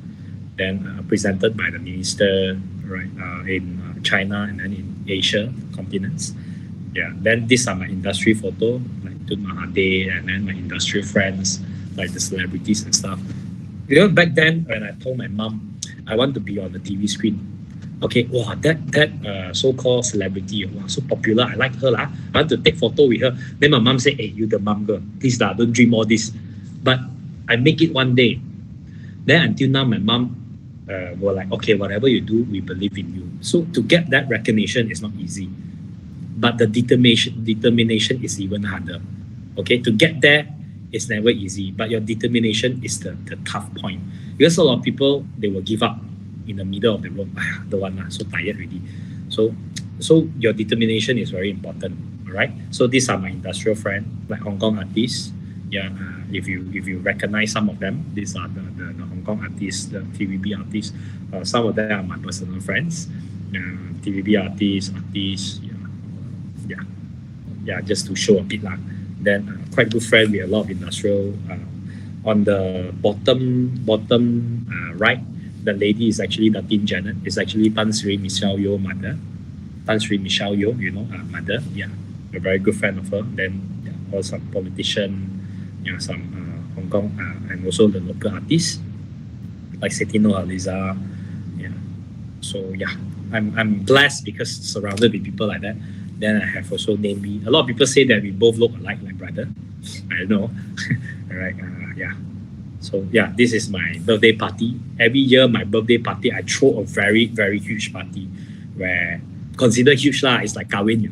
Then presented by the minister, right, in China and then in Asia continents. Yeah. Then these are my industry photo, like Tun Mahathir, and then my industrial friends, like the celebrities and stuff. Back then when I told my mom I want to be on the TV screen, okay, wow, that so-called celebrity, wow, so popular, I like her lah. I want to take photo with her. Then my mom said, hey, you the mom girl, please lah, don't dream all this. But I make it one day. Then until now, my mom were like, okay, whatever you do, we believe in you. So to get that recognition is not easy, but the determination is even harder. Okay, to get there is never easy, but your determination is the tough point. Because a lot of people, they will give up in the middle of the road. Don't want lah, so tired already. So your determination is very important. All right. So these are my industrial friends, like Hong Kong artists. Yeah. If you recognize some of them, these are the Hong Kong artists, the TVB artists. Some of them are my personal friends. TVB artists. Yeah. Just to show a bit lah. Then quite good friend with a lot of industrial. On the bottom right, the lady is actually the Tin Janet. It's actually Tan Sri Michelle Yeoh mother. Tan Sri Michelle Yeoh, mother. Yeah, a very good friend of her. Then also some politician, some Hong Kong and also the local artists like Setino Aliza. Yeah. So yeah, I'm blessed because surrounded with people like that. Then I have also named me. A lot of people say that we both look alike, like brother. I don't know. All right. Yeah. So yeah, this is my birthday party. Every year, my birthday party, I throw a very, very huge party where consider huge lah. It's like Kawin,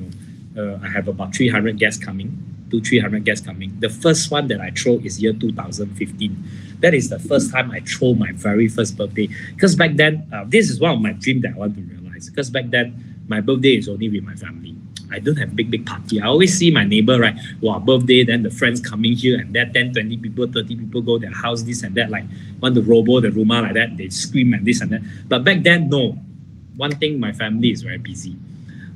I have about 300 guests coming. 300 guests coming. The first one that I throw is year 2015. That is the first time I throw my very first birthday. Because back then, this is one of my dreams that I want to realize. Because back then, my birthday is only with my family. I don't have big party. I always see my neighbor, right? Wow, birthday, then the friends coming here and there, 10, 20 people, 30 people go their house, this and that, like want to robo the rumah like that, they scream and this and that. But back then, no. One thing, my family is very busy.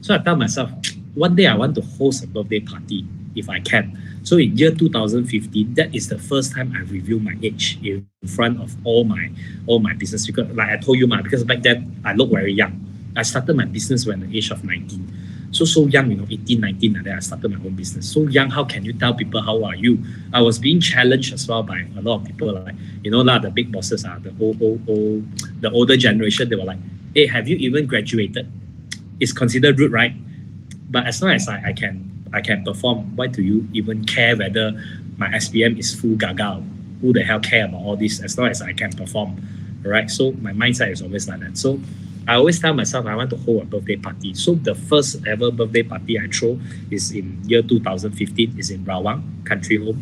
So I tell myself, one day I want to host a birthday party if I can. So in year 2015, that is the first time I revealed my age in front of all my business. Because like I told you, because back then I look very young. I started my business when the age of 19. So young, 18, 19, and then I started my own business. So young, how can you tell people how are you? I was being challenged as well by a lot of people, like, the big bosses are the the older generation. They were like, hey, have you even graduated? It's considered rude, right? But as long as I can perform, why do you even care whether my SPM is full gagal? Who the hell care about all this as long as I can perform, right? So my mindset is always like that. So I always tell myself I want to hold a birthday party. So the first ever birthday party I throw is in year 2015. Is in Rawang Country Home.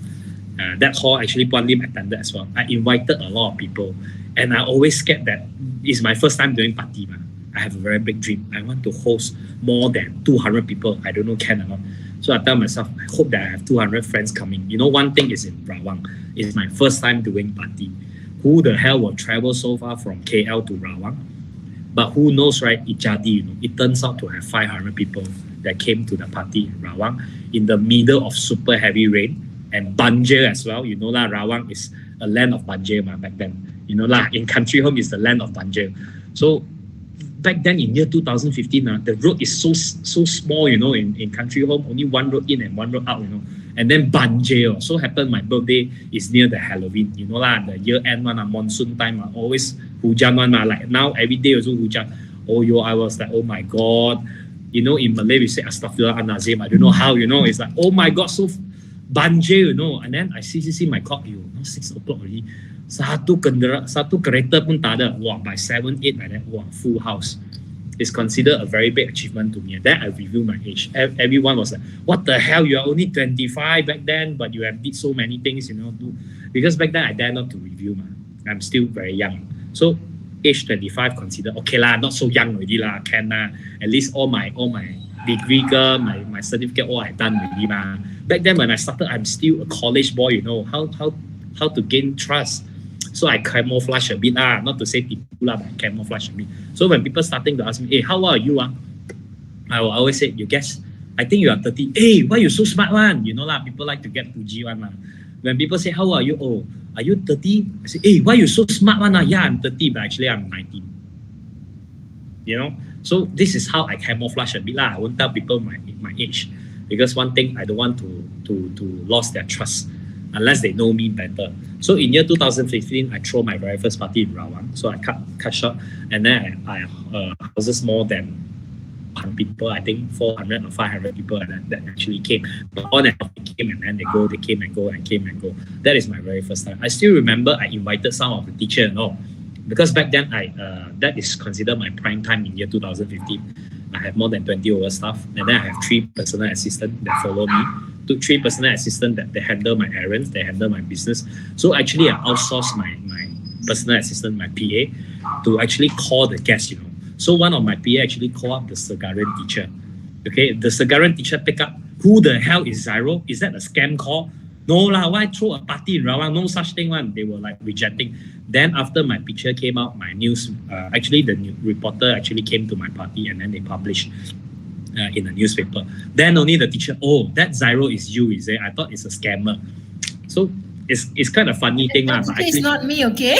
That hall actually Puan Lim attended as well. I invited a lot of people, and I always scared that it's my first time doing party. Man. I have a very big dream. I want to host more than 200 people. I don't know can or not. So I tell myself, I hope that I have 200 friends coming. One thing is in Rawang. It's my first time doing party. Who the hell will travel so far from KL to Rawang? But who knows, right? It jadi, it turns out to have 500 people that came to the party in Rawang in the middle of super heavy rain and banjir as well. Rawang is a land of banjir back then. In Country Home is the land of banjir. So back then in year 2015, the road is so small, in Country Home, only one road in and one road out, And then banjir. So happened my birthday is near the Halloween. The year end one, monsoon time, always hujan one. Like now, every day also hujan. I was like, oh my God. In Malay, we say Astaghfirullahalazim. I don't know how, it's like, oh my God, so banjir, And then I see my clock, 6 o'clock already. Satu kereta pun tak ada. Wow, by 7, 8 like that, wow, full house. is considered a very big achievement to me. And then I review my age. Everyone was like, "What the hell? You are only 25 back then, but you have did so many things, Because back then I dare not to review, I'm still very young. So age 25 considered okay lah, not so young already lah, can lah. At least all my degree, my certificate, all I done already ma. Back then when I started, I'm still a college boy, how to gain trust. So I camouflage a bit lah, not to say people lah, but I camouflage a bit. So when people starting to ask me, hey, how old are you? I will always say, you guess, I think you are 30. Hey, why you so smart one? People like to get Fuji one lah. When people say, how old are you? Oh, are you 30? I say, hey, why you so smart one? Yeah, I'm 30, but actually I'm 19. So this is how I camouflage a bit lah. I won't tell people my age, because one thing I don't want to lose their trust unless they know me better. So in year 2015, I throw my very first party in Rawang. So I cut short, and then I houses more than 100 people. I think 400 or 500 people that actually came. But on and off they came and then they came and go and came and go. That is my very first time. I still remember I invited some of the teachers and all, because back then that is considered my prime time in year 2015. I have more than 20 over staff, and then I have 3 personal assistants that follow me. 3 personal assistants that they handle my errands, they handle my business. So actually I outsource my personal assistant, my PA, to actually call the guests, So one of my PA actually called up the Segaran teacher. Okay, the Segaran teacher pick up, who the hell is Zyro? Is that a scam call? No lah, why throw a party in Rawang? No such thing one. They were like rejecting. Then after my picture came out, my news, actually the reporter actually came to my party and then they published in the newspaper. Then only the teacher, oh, that Zyro is you, is it? I thought it's a scammer. So it's kind of funny thing lah. But it's not me, okay?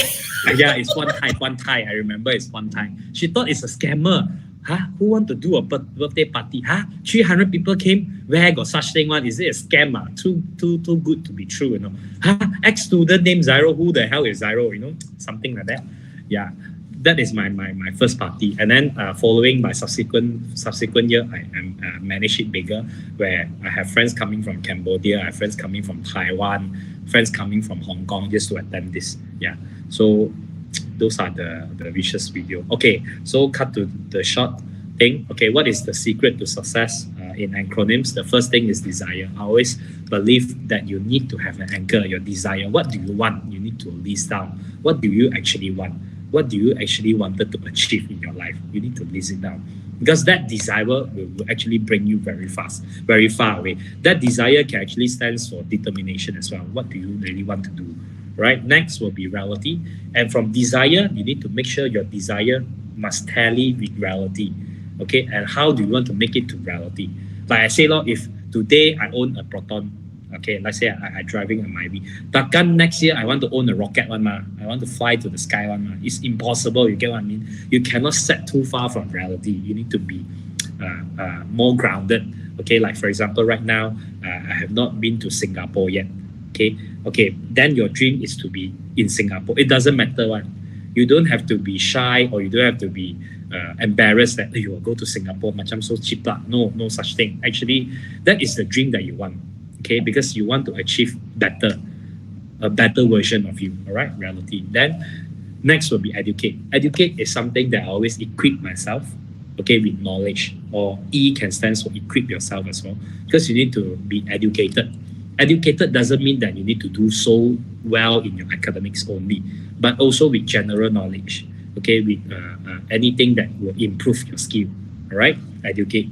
Yeah, it's one Thai. I remember it's one Thai. She thought it's a scammer. Huh? Who want to do a birthday party? Huh? 300 people came. Where got such thing one? Is it a scam? Too good to be true, Huh? Ex-student named Zyro. Who the hell is Zyro? Something like that. Yeah, that is my first party. And then following my subsequent year, I managed it bigger, where I have friends coming from Cambodia, I have friends coming from Taiwan, friends coming from Hong Kong just to attend this. Yeah. So those are the vicious video. Okay, so cut to the short thing. Okay, what is the secret to success in acronyms? The first thing is desire. I always believe that you need to have an anchor, your desire. What do you want? You need to list down. What do you actually want? What do you actually wanted to achieve in your life? You need to list it down. Because that desire will actually bring you very far away. That desire can actually stand for determination as well. What do you really want to do? Right? Next will be reality. And from desire, you need to make sure your desire must tally with reality. Okay? And how do you want to make it to reality? Like I say, if today I own a Proton, okay, let's say I driving a Myvi. Takkan next year I want to own a rocket one ma. I want to fly to the sky one ma. It's impossible, you get what I mean? You cannot set too far from reality. You need to be more grounded. Okay, like for example, right now, I have not been to Singapore yet. Okay, then your dream is to be in Singapore. It doesn't matter what. You don't have to be shy, or you don't have to be embarrassed that you will go to Singapore, macam so cheap lah. No such thing. Actually, that is the dream that you want. Okay, because you want to achieve a better version of you. All right, reality. Then next will be educate. Educate is something that I always equip myself. Okay, with knowledge, or E can stand for equip yourself as well, because you need to be educated. Educated doesn't mean that you need to do so well in your academics only, but also with general knowledge. Okay, with anything that will improve your skill. All right, educate.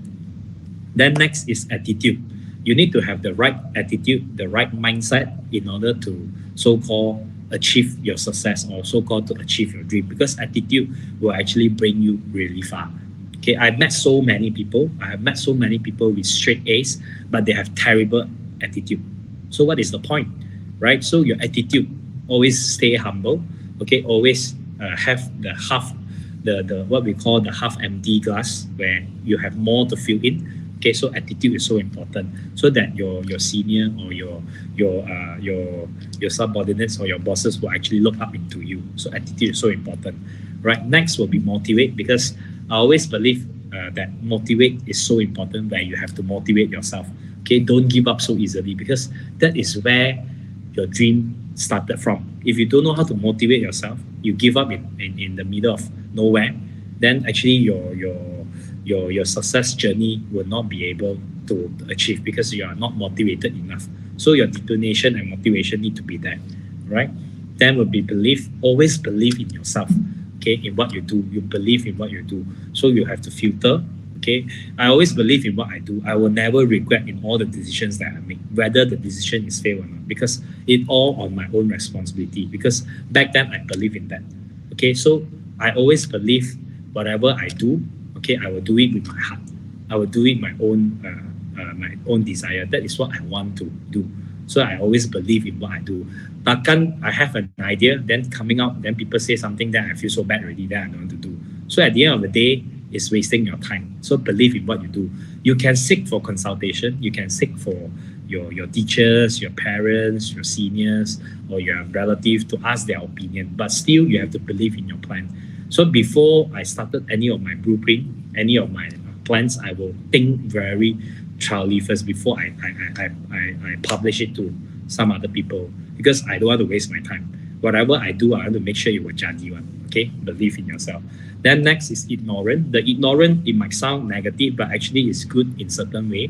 Then next is attitude. You need to have the right attitude, the right mindset in order to so-called achieve your success, or so-called to achieve your dream, because attitude will actually bring you really far. Okay, I've met so many people. I have met so many people with straight A's, but they have terrible attitude. So what is the point, right? So your attitude, always stay humble. Okay, always have the what we call the half empty glass, where you have more to fill in. Okay, so attitude is so important, so that your senior or your subordinates or your bosses will actually look up into you. So attitude is so important, right? Next will be motivate, because I always believe that motivate is so important, where you have to motivate yourself. Okay, don't give up so easily, because that is where your dream started from. If you don't know how to motivate yourself, you give up in the middle of nowhere, then actually your your success journey will not be able to achieve because you are not motivated enough. So your determination and motivation need to be there, right? Then will be belief. Always believe in yourself. Okay, in what you do, you believe in what you do. So you have to filter. Okay, I always believe in what I do. I will never regret in all the decisions that I make, whether the decision is fail or not, because it all on my own responsibility. Because back then I believe in that. Okay, so I always believe whatever I do, okay, I will do it with my heart. I will do it my own desire. That is what I want to do. So I always believe in what I do. Takkan I have an idea, then coming out, then people say something that I feel so bad already that I don't want to do. So at the end of the day, it's wasting your time. So believe in what you do. You can seek for consultation. You can seek for your teachers, your parents, your seniors, or your relatives to ask their opinion. But still, you have to believe in your plan. So before I started any of my blueprint, any of my plans, I will think very thoroughly first before I publish it to some other people, because I don't want to waste my time. Whatever I do, I want to make sure you will jadi one. Okay, believe in yourself. Then next is ignorant. The ignorant, it might sound negative, but actually it's good in certain way,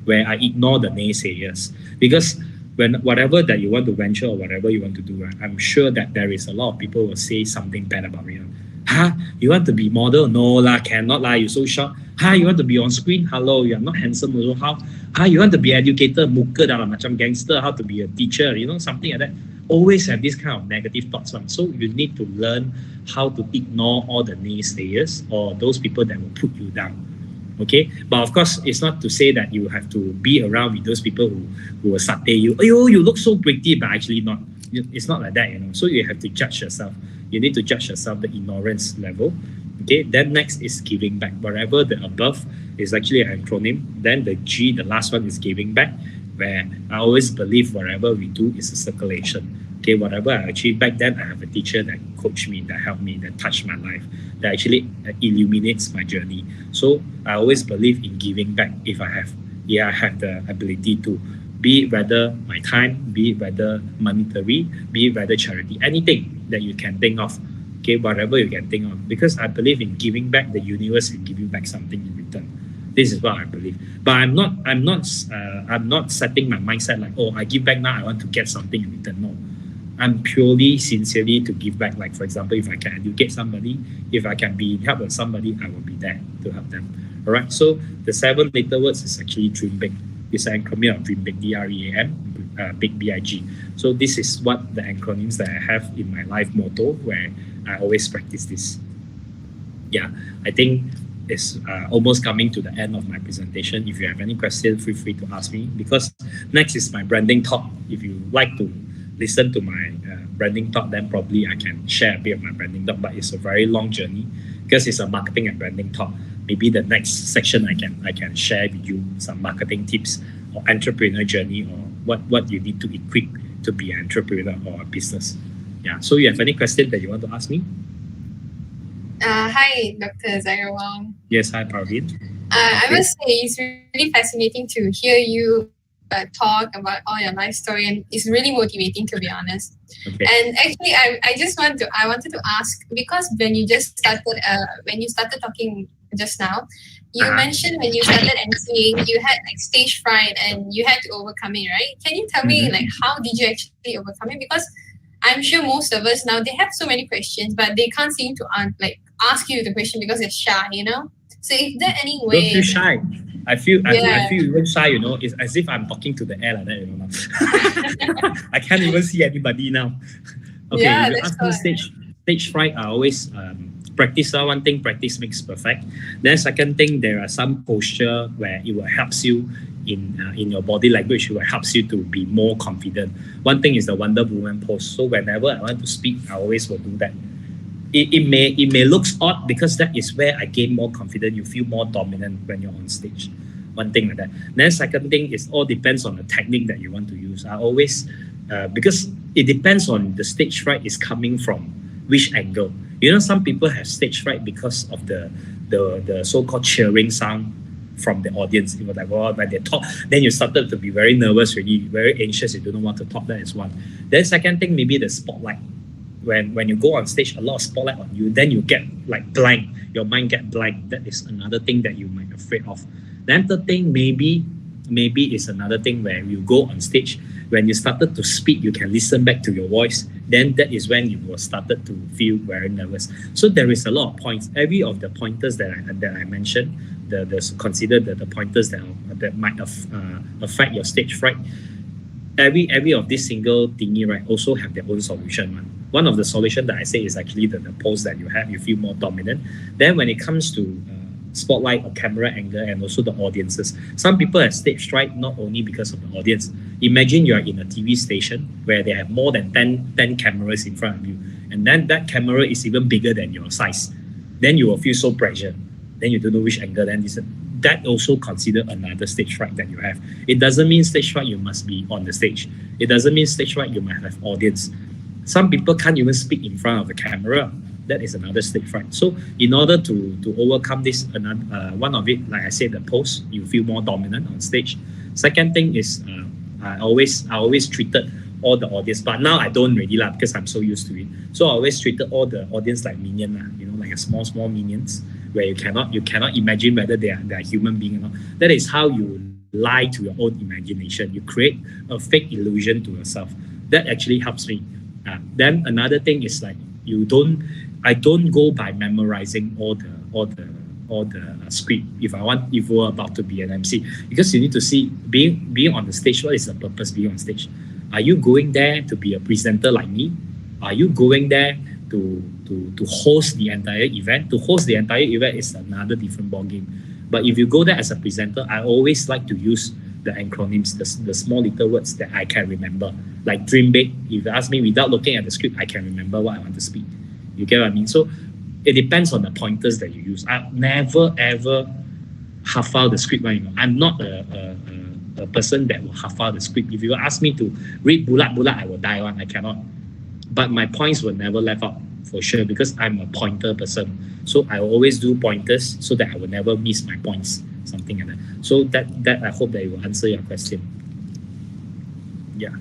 where I ignore the naysayers. Because when whatever that you want to venture or whatever you want to do, right, I'm sure that there is a lot of people will say something bad about it. Huh? You want to be model? No lah, cannot lah. You're so short. Huh? You want to be on screen? Hello, you're not handsome also. How? Huh? You want to be educator? Muka dah lah macam gangster. How to be a teacher? You know, something like that. Always have this kind of negative thoughts. So you need to learn how to ignore all the naysayers or those people that will put you down. Okay, but of course, it's not to say that you have to be around with those people who will satay you. Oh, you look so pretty, but actually not. It's not like that, you know. So you have to judge yourself. You need to judge yourself the ignorance level. Okay, then next is giving back. Whatever the above is actually an acronym. Then the G, the last one, is giving back, where I always believe whatever we do is a circulation. Okay, whatever I achieve back then, I have a teacher that coached me, that helped me, that touched my life, that actually illuminates my journey. So I always believe in giving back if I have the ability to, be it whether my time, be it whether monetary, be it whether charity, anything that you can think of. Okay, whatever you can think of, because I believe in giving back. The universe will give you back something in return. This is what I believe. But I'm not setting my mindset like, oh, I give back now, I want to get something in return. No, I'm purely sincerely to give back. Like, for example, if I can educate somebody, if I can be in help with somebody, I will be there to help them. All right. So the 7 letter words is actually dream big. It's an acronym of dream big, DREAM, big BIG. So this is what the acronyms that I have in my life motto, where I always practice this. Yeah, I think it's almost coming to the end of my presentation. If you have any questions, feel free to ask me, because next is my branding talk. If you like to listen to my branding talk, then probably I can share a bit of my branding talk, but it's a very long journey because it's a marketing and branding talk. Maybe the next section I can share with you some marketing tips or entrepreneur journey, or what you need to equip to be an entrepreneur or a business. Yeah. So you have any question that you want to ask me? Hi, Dr. Zyro Wong. Yes, hi, Parveen. I must say it's really fascinating to hear you talk about all your life story, and it's really motivating, to be honest. Okay. And actually, I wanted to ask, because when you started talking just now, you mentioned when you started emceeing, you had like stage fright and you had to overcome it, right? Can you tell me like how did you actually overcome it? Because I'm sure most of us now, they have so many questions, but they can't seem to ask you the question because they're shy, you know? So is there any way? Don't feel shy. I feel even shy, you know. It's as if I'm talking to the air like that, you know. I can't even see anybody now. Okay, yeah, if you ask me stage fright, I always practice. One thing, practice makes perfect. Then second thing, there are some posture where it will helps you in your body language. It will helps you to be more confident. One thing is the Wonder Woman pose. So whenever I want to speak, I always will do that. It may look odd because that is where I gain more confidence. You feel more dominant when you're on stage. One thing like that. Then second thing is all depends on the technique that you want to use. I always because it depends on the stage fright is coming from which angle. You know, some people have stage fright because of the so-called cheering sound from the audience. It was like, well, when they talk, then you started to be very nervous, really very anxious. You don't know what to talk. That is one. Then second thing, maybe the spotlight. when you go on stage, a lot of spotlight on you, then you get like blank. Your mind get blank. That is another thing that you might be afraid of. Then the thing maybe is another thing where you go on stage. When you started to speak, you can listen back to your voice. Then that is when you will started to feel very nervous. So there is a lot of points. Every of the pointers that I mentioned, consider the pointers that might affect your stage fright. Every of this single thingy, right, also have their own solution. One of the solution that I say is actually the pose that you have. You feel more dominant. Then when it comes to spotlight or camera angle and also the audiences. Some people have stage fright not only because of the audience. Imagine you are in a TV station where they have more than 10 cameras in front of you, and then that camera is even bigger than your size. Then you will feel so pressure. Then you don't know which angle. Then that also consider another stage fright that you have. It doesn't mean stage fright you must be on the stage. It doesn't mean stage fright you might have audience. Some people can't even speak in front of the camera. That is another stage fright. So in order to overcome this, one of it, like I said, the pose, you feel more dominant on stage. Second thing is I always treated all the audience, but now I don't really because I'm so used to it. So I always treated all the audience like minion, like a small minions where you cannot imagine whether they are human being or not. That is how you lie to your own imagination. You create a fake illusion to yourself. That actually helps me. Then another thing is like I don't go by memorizing all the script if we're about to be an MC, because you need to see being on the stage. What is the purpose being on stage? Are you going there to be a presenter like me? Are you going there to host the entire event? To host the entire event is another different ballgame. But if you go there as a presenter, I always like to use the acronyms, the small little words that I can remember, like dream big. If you ask me without looking at the script, I can remember what I want to speak. You get what I mean? So it depends on the pointers that you use. I've never ever half-out the script. I'm not a person that will half-out the script. If you ask me to read bulat, I will die one. I cannot. But my points will never left out for sure, because I'm a pointer person. So I will always do pointers so that I will never miss my points, something like that. So that I hope that it will answer your question. Yeah.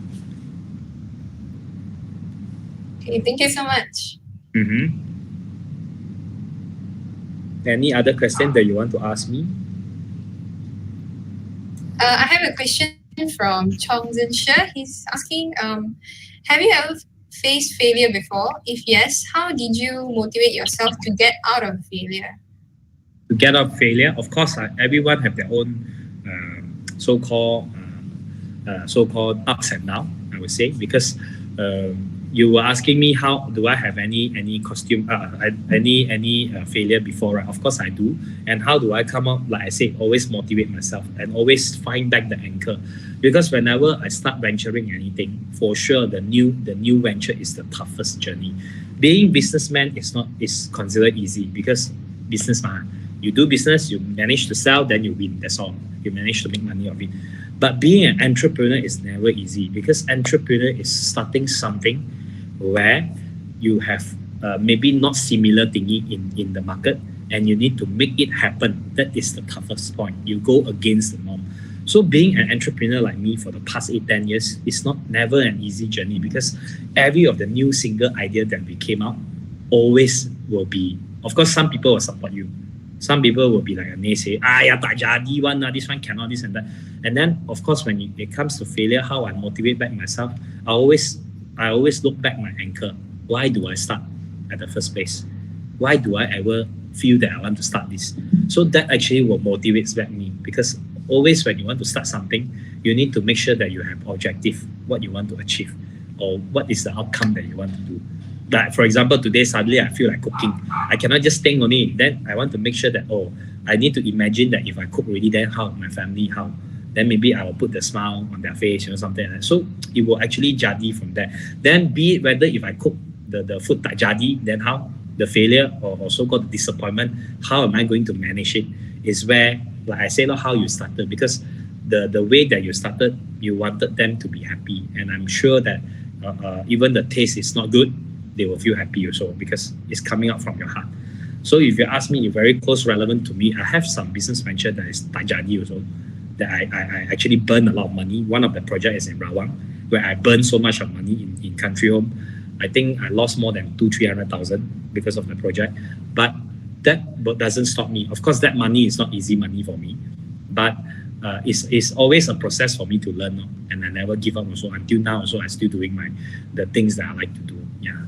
Okay, thank you so much. Mm-hmm. Any other question that you want to ask me? I have a question from Chong Zin She. He's asking, have you ever faced failure before? If yes, how did you motivate yourself to get out of failure? To get out of failure, of course, everyone have their own so-called ups and downs, I would say, because you were asking me how do I have any costume any failure before, right? Of course I do. And how do I come out? Like I said, always motivate myself and always find back the anchor, because whenever I start venturing anything, for sure the new venture is the toughest journey. Being businessman is considered easy, because businessman, you do business, you manage to sell, then you win. That's all. You manage to make money of it. But being an entrepreneur is never easy, because entrepreneur is starting something where you have maybe not similar thingy in the market, and you need to make it happen. That is the toughest point. You go against the norm. So being an entrepreneur like me for the past 8-10 years is never an easy journey, because every of the new single idea that we came out always will be, of course, some people will support you. Some people will be like a naysay, tak jadi one, this one cannot, this and that. And then, of course, when it comes to failure, how I motivate back myself, I always look back my anchor. Why do I start at the first place? Why do I ever feel that I want to start this? So that actually will motivate back me, because always when you want to start something, you need to make sure that you have objective, what you want to achieve, or what is the outcome that you want to do. Like, for example, today suddenly I feel like cooking. I cannot just think on it. Then I want to make sure that, I need to imagine that if I cook already, then how my family, how? Then maybe I will put the smile on their face, something like that. So it will actually jadi from there. Then be it whether if I cook the food tak jadi, then how? The failure or so-called disappointment, how am I going to manage it? Is where, like I said, how you started. Because the way that you started, you wanted them to be happy. And I'm sure that even the taste is not good, they will feel happy also, because it's coming out from your heart. So if you ask me, very close relevant to me, I have some business venture that is tak jadi also, that I actually burn a lot of money. One of the projects is in Rawang, where I burn so much of money in country home. I think I lost more than 300,000 because of the project. But that doesn't stop me. Of course, that money is not easy money for me, but it's always a process for me to learn, and I never give up. Also, until now, also I'm still doing the things that I like to do. Yeah,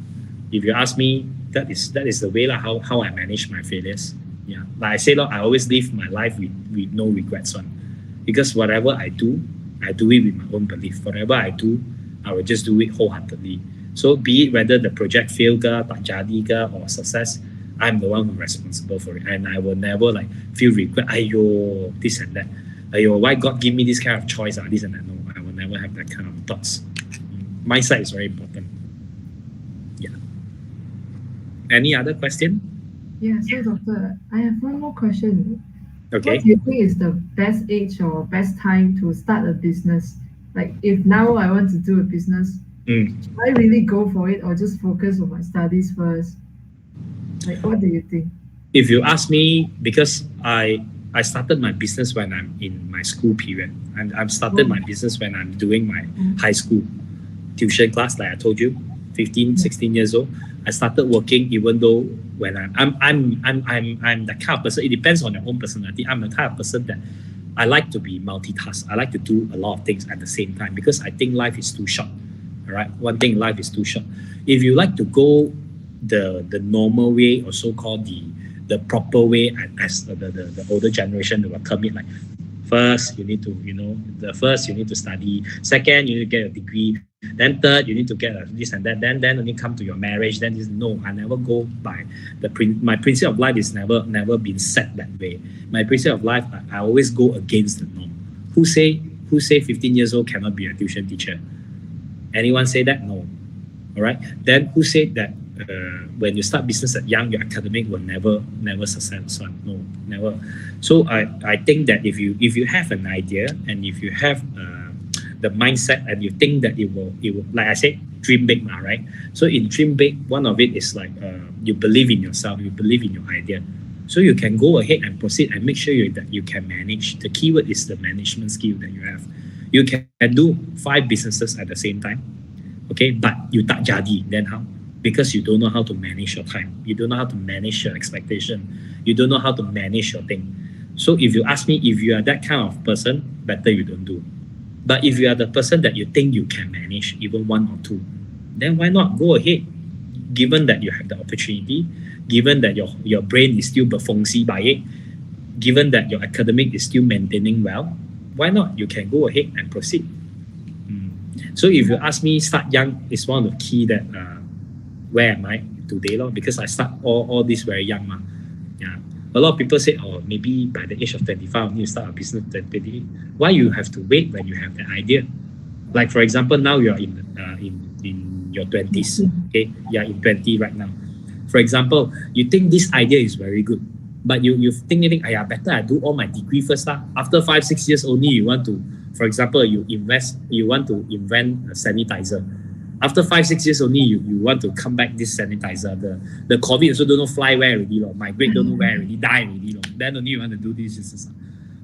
if you ask me, that is the way how I manage my failures. Yeah, like I say, I always live my life with no regrets on, because whatever I do it with my own belief. Whatever I do, I will just do it wholeheartedly. So be it whether the project fail ke, tak jadi ke, or success, I'm the one who's responsible for it, and I will never feel regret. Ayo, this and that. Ayo, why God give me this kind of choice? This and that. No, I will never have that kind of thoughts. Mindset is very important. Yeah. Any other question? Yeah, so doctor, I have one more question. Okay. What do you think is the best age or best time to start a business? Like if now I want to do a business, should I really go for it or just focus on my studies first? Like, what do you think? If you ask me, because I started my business when I'm in my school period, and I've started my business when I'm doing my high school tuition class, like I told you, 15, 16 years old. I started working even though when I'm the kind of person, it depends on your own personality. I'm the type of person that I like to be multitask. I like to do a lot of things at the same time because I think life is too short. All right, one thing, life is too short. If you like to go the normal way, or so-called the proper way, as the older generation, they will term it like, first you need to study, second you need to get a degree, then third you need to get this and that, then only come to your marriage. Then no, I never go by my principle of life is never been set that way. My principle of life, I always go against the norm. Who say 15 years old cannot be a tuition teacher? Anyone say that? No. All right. Then who said that when you start business at young, your academic will never success? No, never. So I think that if you have an idea, and if you have the mindset, and you think that it will, like I said, dream big, right? So in dream big, one of it is like you believe in yourself, you believe in your idea. So you can go ahead and proceed and make sure that you can manage. The keyword is the management skill that you have. You can do 5 businesses at the same time, okay? But you tak jadi, then how? Because you don't know how to manage your time. You don't know how to manage your expectation. You don't know how to manage your thing. So if you ask me, if you are that kind of person, better you don't do. But if you are the person that you think you can manage even 1 or 2, then why not go ahead? Given that you have the opportunity, given that your brain is still berfungsi by it, given that your academic is still maintaining well, why not? You can go ahead and proceed. So if you ask me, start young is one of the key that where am I today, because I start all this very young. Yeah. A lot of people say, oh, maybe by the age of 25, you start a business at 28. Why you have to wait when you have the idea? Like for example, now you're in your 20s. Okay, you're in 20 right now. For example, you think this idea is very good, but you think better I do all my degree first. After 5-6 years only, you want to, for example, you want to invent a sanitizer. After 5-6 years only, you want to come back this sanitizer. The COVID also don't know fly where already, migrate don't know where already, die already. Then only you want to do this.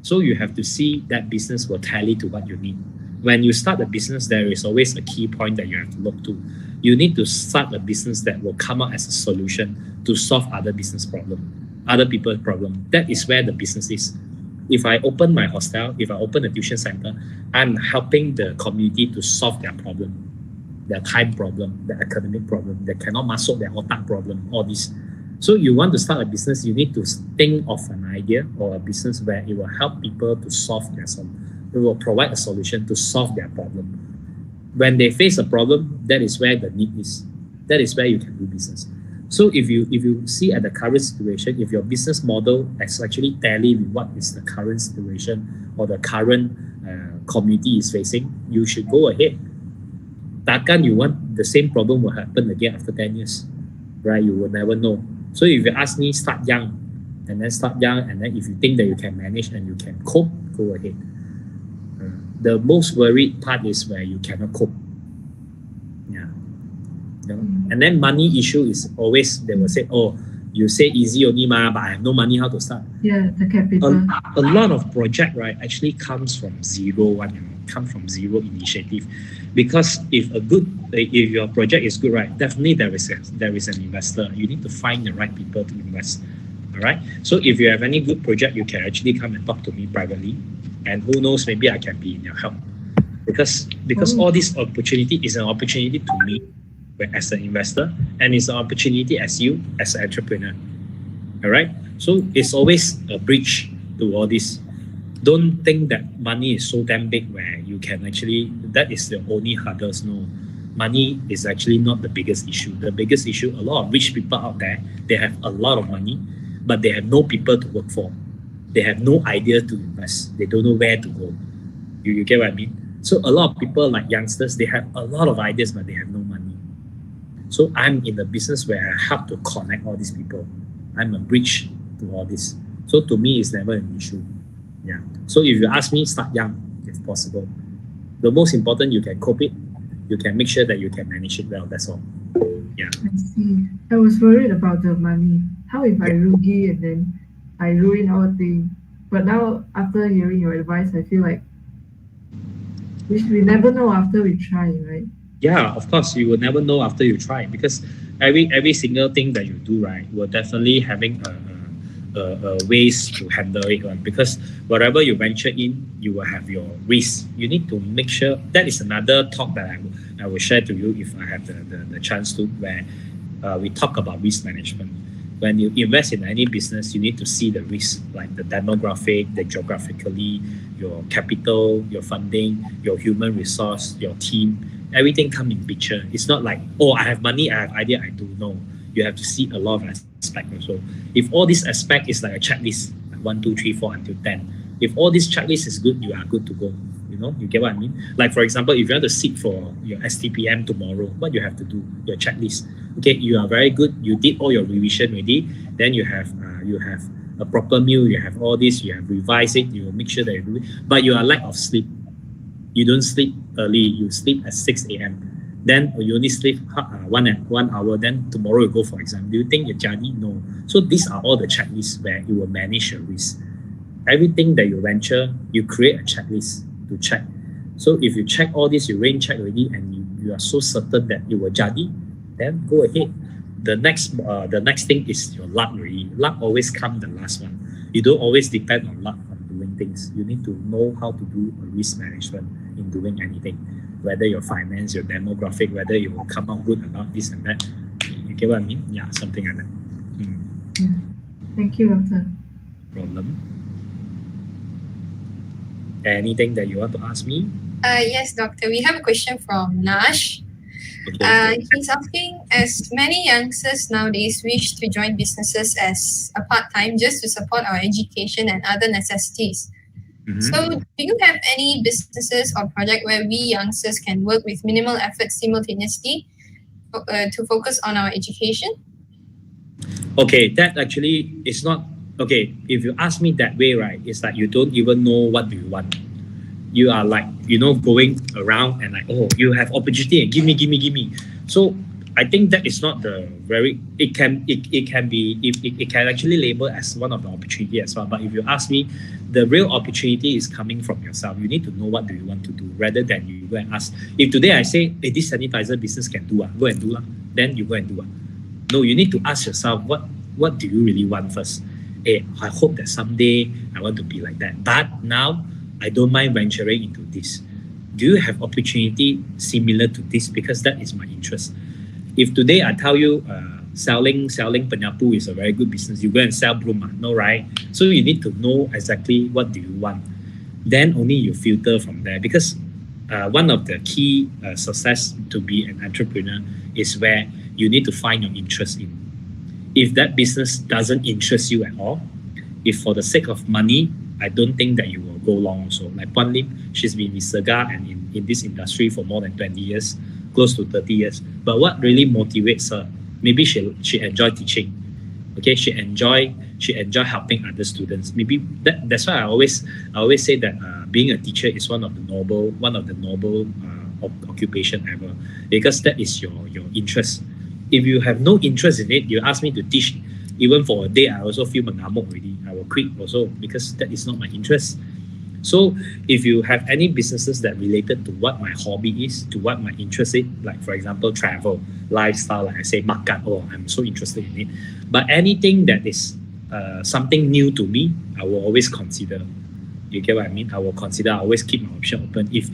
So you have to see that business will tally to what you need. When you start a business, there is always a key point that you have to look to. You need to start a business that will come out as a solution to solve other business problem, other people's problem. That is where the business is. If I open my hostel, if I open a tuition center, I'm helping the community to solve their problem, their time problem, their academic problem, they cannot masuk their otak problem, all this. So you want to start a business, you need to think of an idea or a business where it will help people to solve their problem. It will provide a solution to solve their problem. When they face a problem, that is where the need is. That is where you can do business. So if you see at the current situation, if your business model is actually tally with what is the current situation or the current community is facing, you should go ahead. Takkan you want the same problem will happen again after 10 years, right? You will never know. So if you ask me, start young, and then if you think that you can manage and you can cope, go ahead. The most worried part is where you cannot cope. Yeah. And then money issue is always, they will say, oh, You say easy only but I have no money, how to start? Yeah, the capital. A lot of project, right, actually comes from zero one, come from zero initiative. Because if your project is good, right, definitely there is an investor. You need to find the right people to invest. All right. So if you have any good project, you can actually come and talk to me privately, and who knows, maybe I can be in your help. Because all this opportunity is an opportunity to me as an investor, and it's an opportunity as you as an entrepreneur. All right. So it's always a bridge to all this. Don't think that money is so damn big where you can actually, that is the only hurdles. No, money is actually not the biggest issue. The biggest issue, a lot of rich people out there, they have a lot of money, but they have no people to work for. They have no idea to invest. They don't know where to go. You get what I mean? So a lot of people like youngsters, they have a lot of ideas, but they have no money. So I'm in the business where I help to connect all these people. I'm a bridge to all this. So to me, it's never an issue. Yeah. So if you ask me, start young if possible. The most important, you can cope it. You can make sure that you can manage it well. That's all. Yeah. I see. I was worried about the money. How if I rugi and then I ruin all things? But now, after hearing your advice, I feel like we never know after we try, right? Yeah, of course, you will never know after you try, because every single thing that you do, right, will definitely having ways to handle it, right? Because whatever you venture in, you will have your risk. You need to make sure. That is another talk that I will share to you if I have the chance to, where we talk about risk management. When you invest in any business, you need to see the risk, like the demographic, the geographically, your capital, your funding, your human resource, your team. Everything come in picture. It's not like, oh, I have money, I have idea, I do. No, you have to see a lot of aspects also. If all this aspect is like a checklist, like 1, 2, 3, 4 until 10. If all this checklist is good, you are good to go. You know, you get what I mean? Like for example, if you want to sit for your STPM tomorrow, what you have to do? Your checklist. Okay, you are very good. You did all your revision already. Then you have a proper meal. You have all this. You have revised it. You will make sure that you do it. But you are lack of sleep. You don't sleep early. You sleep at 6 a.m. Then you only sleep 1 hour. Then tomorrow you go for exam. Do you think you're jadi? No. So these are all the checklists where you will manage your risk. Everything that you venture, you create a checklist to check. So if you check all this, you rain check already, and you are so certain that you will jadi, then go ahead. The next thing is your luck really. Luck always comes the last one. You don't always depend on luck on doing things. You need to know how to do a risk management in doing anything. Whether your finance, your demographic, whether you will come out good or not, this and that. You get what I mean? Yeah, something like that. Yeah. Thank you, Doctor. Problem. Anything that you want to ask me? Yes, Doctor. We have a question from Nash. Okay. He's asking, as many youngsters nowadays wish to join businesses as a part-time just to support our education and other necessities. Mhm. So do you have any businesses or project where we youngsters can work with minimal effort simultaneously to focus on our education? Okay, that actually is not okay. If you ask me that way, right, it's like you don't even know what do you want. You are like, going around and like, oh, you have opportunity and give me. So I think that is not the very. It can actually label as one of the opportunity as well. But if you ask me, the real opportunity is coming from yourself. You need to know what do you want to do rather than you go and ask. If today I say, hey, this sanitizer business can do, go and do, then you go and do. No, you need to ask yourself, what do you really want first? Hey, I hope that someday I want to be like that. But now I don't mind venturing into this. Do you have opportunity similar to this? Because that is my interest. If today I tell you selling penyapu is a very good business, you go and sell broom, no, right? So you need to know exactly what do you want. Then only you filter from there. Because one of the key success to be an entrepreneur is where you need to find your interest in. If that business doesn't interest you at all, if for the sake of money, I don't think that you will go long also. Like Puan Lim, she's been with Sega and in this industry for more than 20 years, close to 30 years. But what really motivates her? Maybe she enjoy teaching. Okay, she enjoy helping other students. Maybe that's why I always say that being a teacher is one of the noble occupation ever, because that is your interest. If you have no interest in it, you ask me to teach Even for a day, I also feel mengamuk already. I will quit also because that is not my interest. So if you have any businesses that related to what my hobby is, to what my interest is, like for example, travel, lifestyle, like I say, makan, oh, I'm so interested in it. But anything that is something new to me, I will always consider. You get what I mean? I will consider, I always keep my option open. If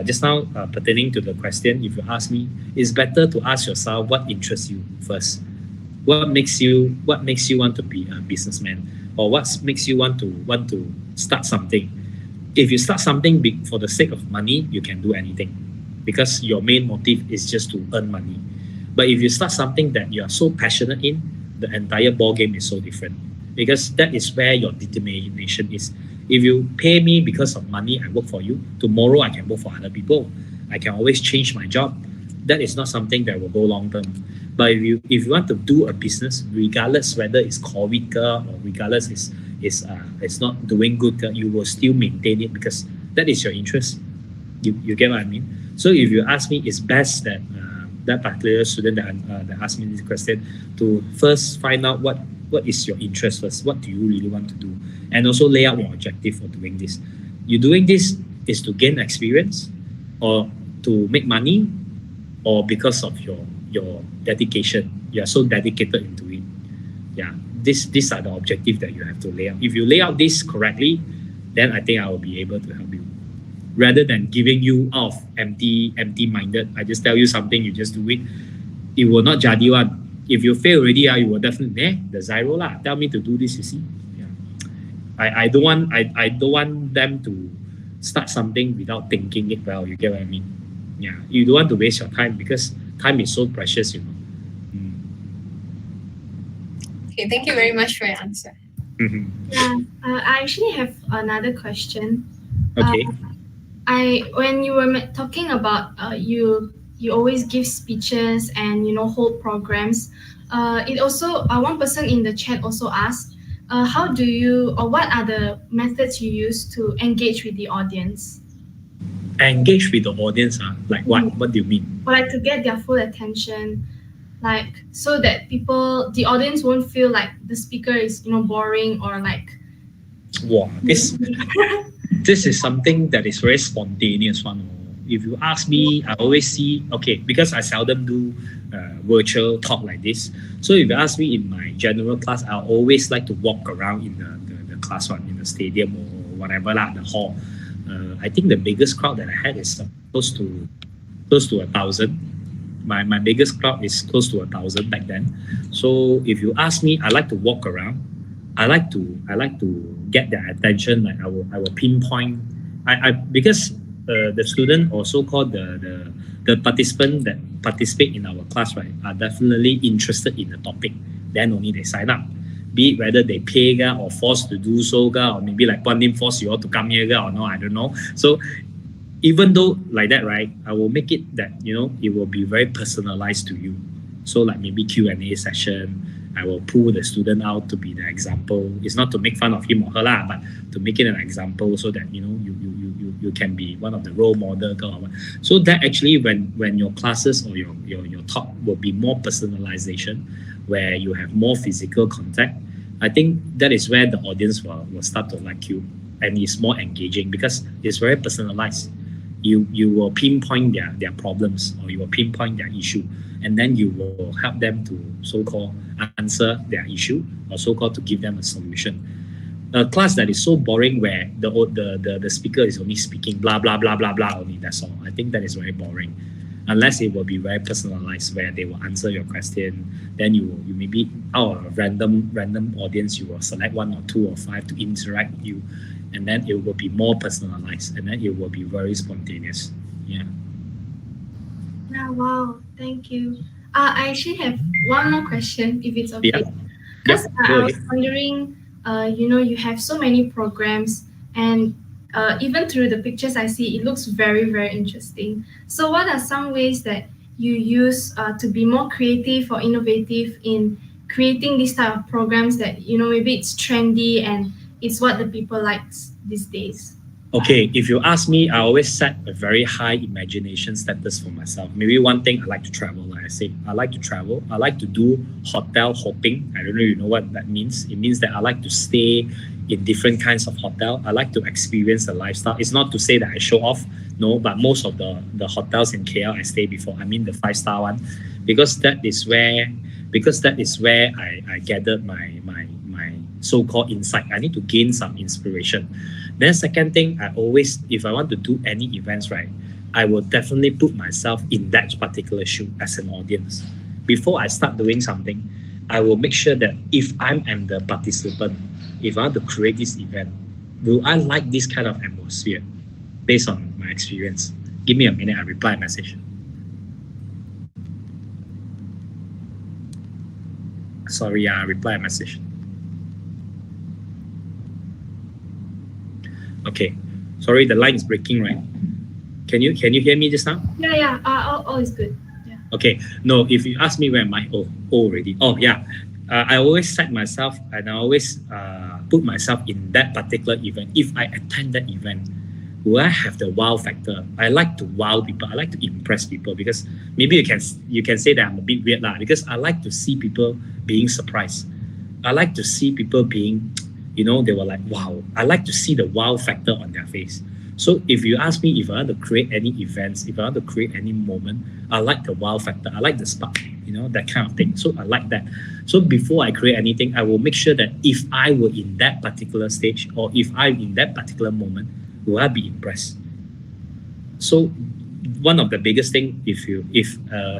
just now pertaining to the question, if you ask me, it's better to ask yourself what interests you first. What makes you want to be a businessman, or what makes you want to start something? If you start something big for the sake of money, you can do anything, because your main motive is just to earn money. But if you start something that you are so passionate in, the entire ball game is so different, because that is where your determination is. If you pay me because of money, I work for you. Tomorrow I can work for other people. I can always change my job. That is not something that will go long term. But if you want to do a business, regardless whether it's COVID or regardless it's not doing good, you will still maintain it because that is your interest. You get what I mean? So if you ask me, it's best that that particular student that asked me this question to first find out what is your interest first. What do you really want to do? And also lay out your objective for doing this. You doing this is to gain experience, or to make money, or because of your dedication. You are so dedicated into it. Yeah, these are the objectives that you have to lay out. If you lay out this correctly, then I think I will be able to help you. Rather than giving you out of empty-minded, I just tell you something, you just do it. It will not jadi one. If you fail already, you will definitely the Zyro lah. Tell me to do this. You see, yeah. I don't want them to start something without thinking it well. You get what I mean? Yeah, you don't want to waste your time because time is so precious, you know. Okay, thank you very much for your answer. Yeah, I actually have another question. Okay. When you were talking about you always give speeches and hold programs. It also one person in the chat also asked, how do you, or what are the methods you use to engage with the audience? Engage with the audience, like what? What do you mean? Or like to get their full attention, like so that the audience won't feel like the speaker is boring or like. Wow, this is something that is very spontaneous one. If you ask me, I always see, okay, because I seldom do virtual talk like this. So if you ask me in my general class, I always like to walk around in the class one, in the stadium or whatever lah, the hall. I think the biggest crowd that I had is close to 1,000. My biggest crowd is close to 1,000 back then. So if you ask me, I like to walk around. I like to get their attention. Like I will pinpoint. Because the student or so-called the participant that participate in our class, right, are definitely interested in the topic. Then only they sign up. Be it whether they pay or forced to do so, or maybe like Pandin force you all to come here or no, I don't know. So even though like that, right, I will make it that it will be very personalized to you. So like maybe Q&A session, I will pull the student out to be the example. It's not to make fun of him or her lah, but to make it an example so that you can be one of the role model. So that actually when your classes or your talk will be more personalization, where you have more physical contact, I think that is where the audience will start to like you, and it's more engaging because it's very personalized. You will pinpoint their problems, or you will pinpoint their issue, and then you will help them to so-called answer their issue, or so-called to give them a solution. A class that is so boring where the speaker is only speaking blah blah blah blah blah only, that's all. I think that is very boring. Unless it will be very personalized, where they will answer your question, then you maybe out of random audience, you will select 1 or 2 or 5 to interact with you, and then it will be more personalized, and then it will be very spontaneous. Yeah. Yeah, wow, thank you. I actually have one more question, if it's okay. Yeah. Because Yeah, I was wondering, you have so many programs, and even through the pictures I see, it looks very, very interesting. So what are some ways that you use to be more creative or innovative in creating these type of programs that, maybe it's trendy and it's what the people likes these days? Okay, if you ask me, I always set a very high imagination status for myself. Maybe one thing, I like to travel, like I said, I like to travel. I like to do hotel hopping. I don't know if you know what that means. It means that I like to stay in different kinds of hotel. I like to experience the lifestyle. It's not to say that I show off, no, but most of the hotels in KL I stay before. I mean the 5-star one, because that is where I gathered my so-called insight. I need to gain some inspiration. Then second thing, I always, if I want to do any events, right, I will definitely put myself in that particular shoe as an audience. Before I start doing something, I will make sure that if I am the participant, if I want to create this event, will I like this kind of atmosphere based on my experience? Give me a minute, I reply a message. Sorry, I reply a message. Okay, sorry, the line is breaking, right? Can you hear me just now? Yeah. All is good. Yeah. Okay. No, if you ask me where am I? Oh, already. Oh, yeah. I always set myself and I always put myself in that particular event. If I attend that event, will I have the wow factor? I like to wow people. I like to impress people because maybe you can say that I'm a bit weird lah, because I like to see people being surprised. I like to see people being, they were like, wow. I like to see the wow factor on their face. So if you ask me if I want to create any events, if I want to create any moment, I like the wow factor. I like the spark, that kind of thing. So I like that. So before I create anything, I will make sure that if I were in that particular stage or if I'm in that particular moment, will I be impressed? So one of the biggest thing, if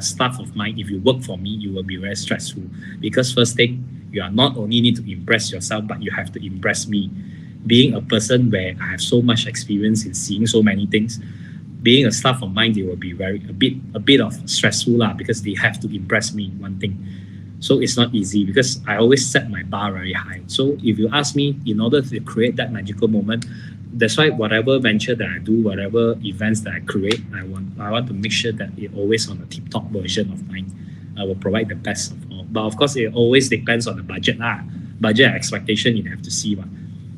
staff of mine, if you work for me, you will be very stressful because first thing, you are not only need to impress yourself, but you have to impress me. Being a person where I have so much experience in seeing so many things, being a staff of mine, they will be a bit of stressful lah, because they have to impress me, one thing. So it's not easy because I always set my bar very high. So if you ask me, in order to create that magical moment, that's why whatever venture that I do, whatever events that I create, I want to make sure that it always on the tip-top version of mine. I will provide the best of all. But of course, it always depends on the budget lah. Budget expectation, you have to see one.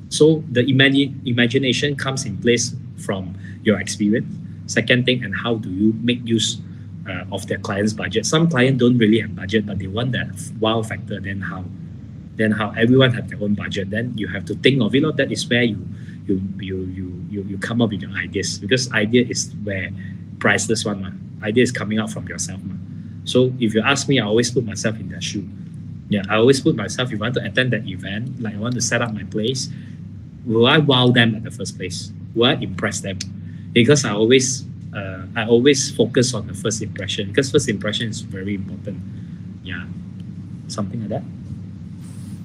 So the imagination comes in place from your experience. Second thing, and how do you make use of their client's budget? Some clients don't really have budget, but they want that wow factor. Then how? Everyone have their own budget. Then you have to think of it. That is where you come up with your ideas, because idea is where priceless one. Idea is coming out from yourself. So if you ask me, I always put myself in that shoe. Yeah, I always put myself, if I want to attend that event, like I want to set up my place, will I wow them at the first place? Will I impress them? Because I always focus on the first impression, because first impression is very important. Yeah, something like that.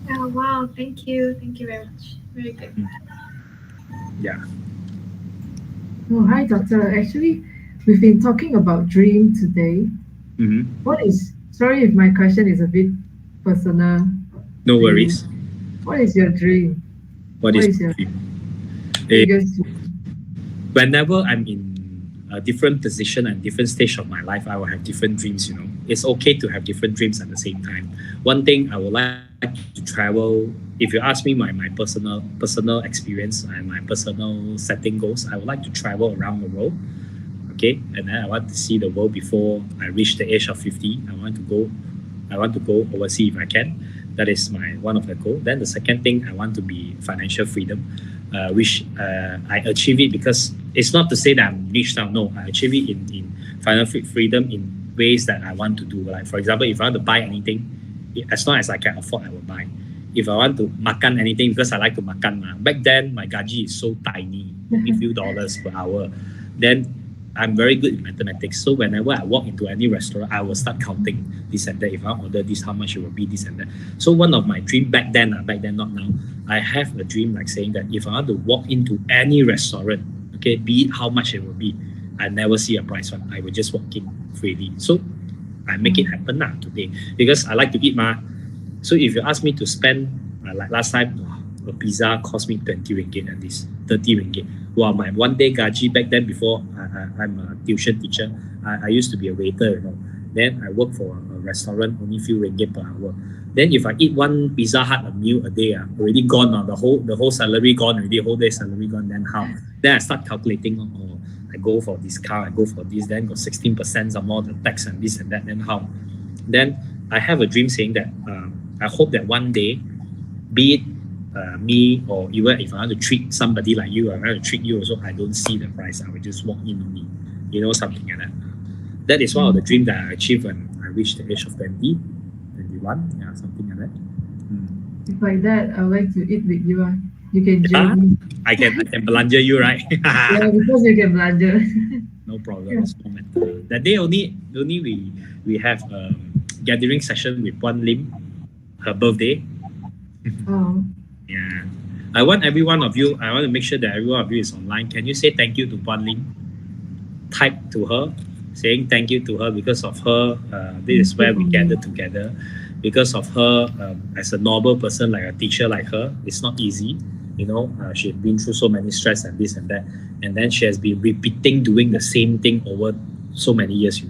Yeah, wow, thank you very much. Very good. Yeah. Oh, hi, Doctor. Actually, we've been talking about dream today. Mm-hmm. Sorry if my question is a bit personal. No worries. What is your dream? What is your dream? Whenever I'm in a different position and different stage of my life, I will have different dreams. It's okay to have different dreams at the same time. One thing I would like to travel. If you ask me my personal experience and my personal setting goals, I would like to travel around the world. Okay, and then I want to see the world before I reach the age of 50. I want to go overseas if I can. That is one of the goals. Then the second thing, I want to be financial freedom, which I achieve it because it's not to say that I'm rich now. No, I achieve it in financial freedom in ways that I want to do. Like for example, if I want to buy anything, as long as I can afford, I will buy. If I want to makan anything, because I like to makan. Back then, my gaji is so tiny, only few dollars per hour. Then I'm very good in mathematics. So whenever I walk into any restaurant, I will start counting this and that. If I order this, how much it will be, this and that. So one of my dreams back then, not now, I have a dream like saying that if I want to walk into any restaurant, okay, be it how much it will be, I never see a price one. I will just walk in freely. So I make it happen now today because I like to eat ma. So if you ask me to spend, like last time, a pizza cost me 20 ringgit at least, 30 ringgit. Well, my one day gaji back then before I'm a tuition teacher, I used to be a waiter, Then I work for a restaurant, only few ringgit per hour. Then if I eat one Pizza Hut a meal a day, already gone, the whole salary gone already, whole day salary gone, then how? Then I start calculating, I go for discount, I go for this, then got 16% some more the tax and this and that, then how? Then I have a dream saying that I hope that one day, be it me or even if I want to treat somebody like you, I want to treat you also, I don't see the price, I will just walk in only, something like that. That is one of the dreams that I achieved when I reached the age of 20, 21, yeah, something like that. If like that, I would like to eat with you. You can join me. I can belanja you, right? Yeah, because you can belanja. No problem. Yeah. No matter. That day only we have a gathering session with Puan Lim, her birthday. Oh. Yeah. I want to make sure that every one of you is online. Can you say thank you to Puan Lim? Type to her, saying thank you to her because of her. This is where we gather together. Because of her, as a noble person, like a teacher like her, it's not easy. She's been through so many stress and this and that. And then she has been repeating doing the same thing over so many years,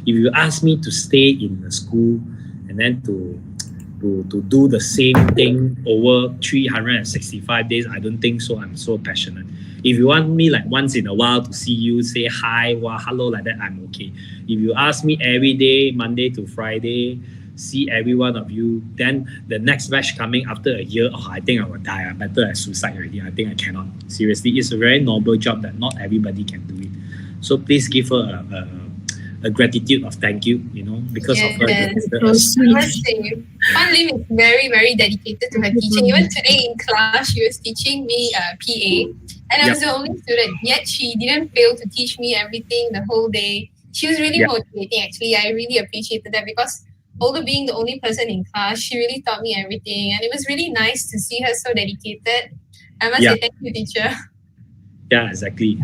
If you ask me to stay in the school and then to do the same thing over 365 days, I don't think so. I'm so passionate. If you want me like once in a while to see you, say hi, hello, like that, I'm okay. If you ask me every day, Monday to Friday, see every one of you, then the next batch coming after a year, I think I will die. I better I suicide already. I think I cannot. Seriously, it's a very noble job that not everybody can do it. So please give her a gratitude of thank you, because of her. I must say, Fan Lim is very, very dedicated to her teaching. Even today in class, she was teaching me PA, and I was the only student, yet she didn't fail to teach me everything the whole day. She was really motivating, actually. I really appreciated that because although being the only person in class, she really taught me everything. And it was really nice to see her so dedicated. I must say thank you, teacher. Yeah, exactly.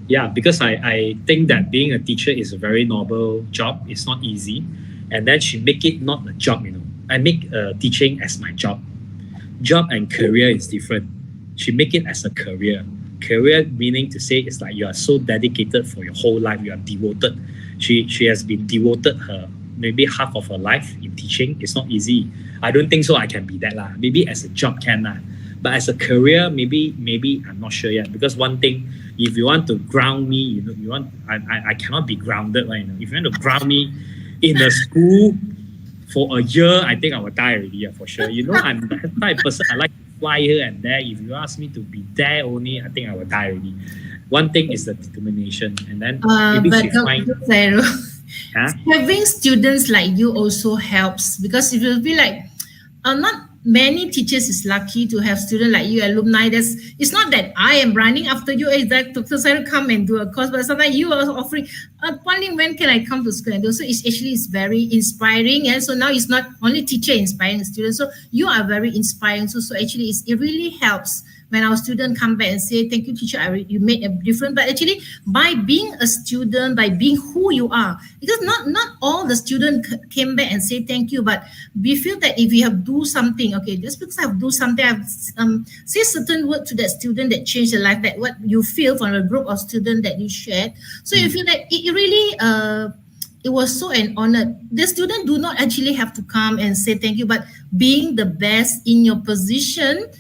Yeah, because I think that being a teacher is a very noble job. It's not easy. And then she make it not a job, I make teaching as my job. Job and career is different. She make it as a career. Career meaning to say it's like you are so dedicated for your whole life. You are devoted. She has been devoted her maybe half of her life in teaching. It's not easy. I don't think so I can be that lah. Maybe as a job can lah. But as a career, maybe I'm not sure yet. Because one thing, if you want to ground me, I cannot be grounded, right? If you want to ground me in a school for a year, I think I will die already, for sure. I'm the type of person I like to fly here and there. If you ask me to be there only, I think I will die already. One thing is the determination, and then maybe she find. Having students like you also helps, because if you feel like not many teachers is lucky to have students like you, alumni. It's not that I am running after you. Is that Dr. Zyro come and do a course, but sometimes you are offering, when can I come to school? And also it's very inspiring. And so now it's not only teacher inspiring students. So you are very inspiring. So actually it really helps when our student come back and say, thank you, teacher, you made a difference. But actually, by being a student, by being who you are, because not all the students came back and say thank you, but we feel that if we have do something, okay, just because I have do something, I have say certain word to that student that changed their life, that what you feel from a group of students that you shared. So you feel that it really, it was so an honor. The student do not actually have to come and say thank you, but being the best in your position,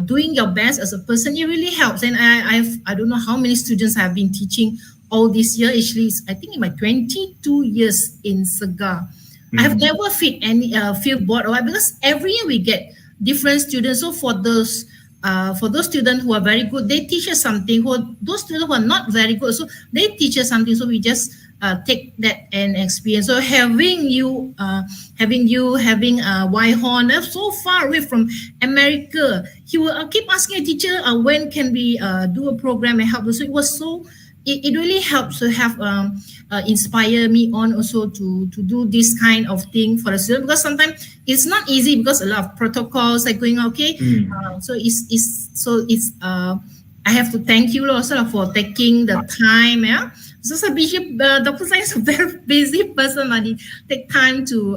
doing your best as a person, it really helps. And I don't know how many students I have been teaching all this year. Actually, I think in my 22 years in Segar, I have never feel bored or what, because every year we get different students. So for those students who are very good, they teach us something. Those students who are not very good, so they teach us something. So we just take that and experience. So having Wyhorn so far away from America, he will keep asking a teacher, when can we do a program and help us? So it was it really helps to have inspire me on also to do this kind of thing for the student, because sometimes it's not easy because a lot of protocols are going okay. So I have to thank you also for taking the time. Yeah. So Dr. Sai is a very busy person, but he take time to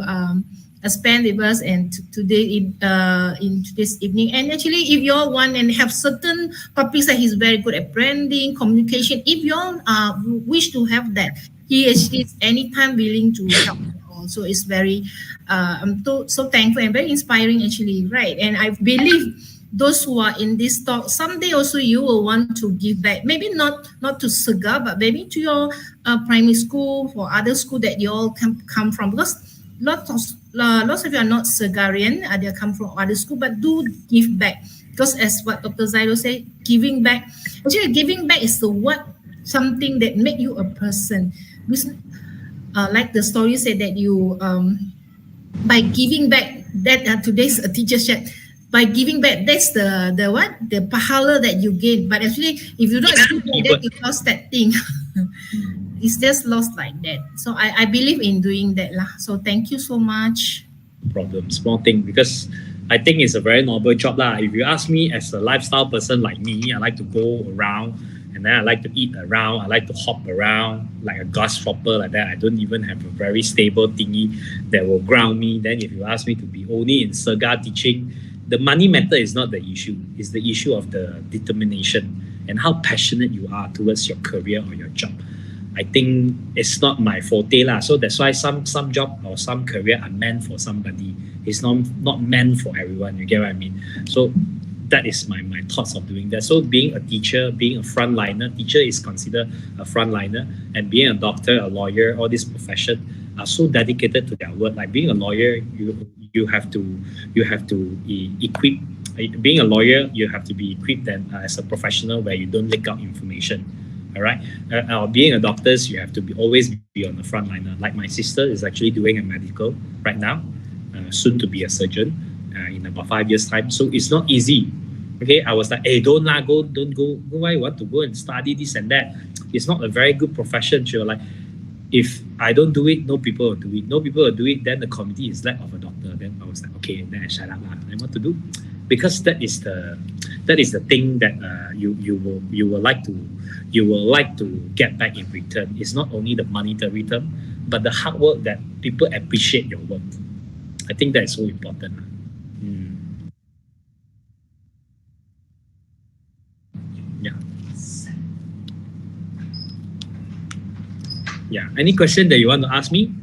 spend with us and today in this evening. And actually, if you all want and have certain topics that he's very good at, branding, communication, if you all wish to have that, he is anytime willing to help. So it's very I'm so thankful and very inspiring, actually, right? And I believe those who are in this talk, someday also you will want to give back. Maybe not to Sega, but maybe to your primary school or other school that you all come from. Because lots of you are not Segarian, they come from other school, but do give back. Because as what Dr. Zyro said, giving back. Actually, giving back is something that make you a person. Because, like the story said that you by giving back, that today's a teacher said, by giving back, that's the pahala that you gain. But actually, if you don't do that, then you lost that thing. It's just lost like that. So I believe in doing that lah. So thank you so much. Problem, small thing, because I think it's a very noble job lah. If you ask me as a lifestyle person like me, I like to go around and then I like to eat around. I like to hop around like a grasshopper like that. I don't even have a very stable thingy that will ground me. Then if you ask me to be only in Sega teaching, the money matter is not the issue. It's the issue of the determination and how passionate you are towards your career or your job. I think it's not my forte lah. So that's why some job or some career are meant for somebody. It's not meant for everyone. You get what I mean? So that is my thoughts of doing that. So being a teacher, being a frontliner, teacher is considered a frontliner, and being a doctor, a lawyer, all these professions are so dedicated to their work. Like being a lawyer, you have to equip. Being a lawyer, you have to be equipped as a professional where you don't leak out information. All right. Being a doctor, you have to always be on the frontliner. Like my sister is actually doing a medical right now, soon to be a surgeon in about 5 years' time. So it's not easy. Okay, I was like, hey, don't go. Why you want to go and study this and that? It's not a very good profession. She was like, if I don't do it, no people will do it. No people will do it, then the committee is lack of a doctor. Then I was like, okay, then I shut up lah. Then what to do? Because that is the thing that you will like to get back in return. It's not only the monetary return, but the hard work that people appreciate your work. I think that is so important. Yeah. Any question that you want to ask me?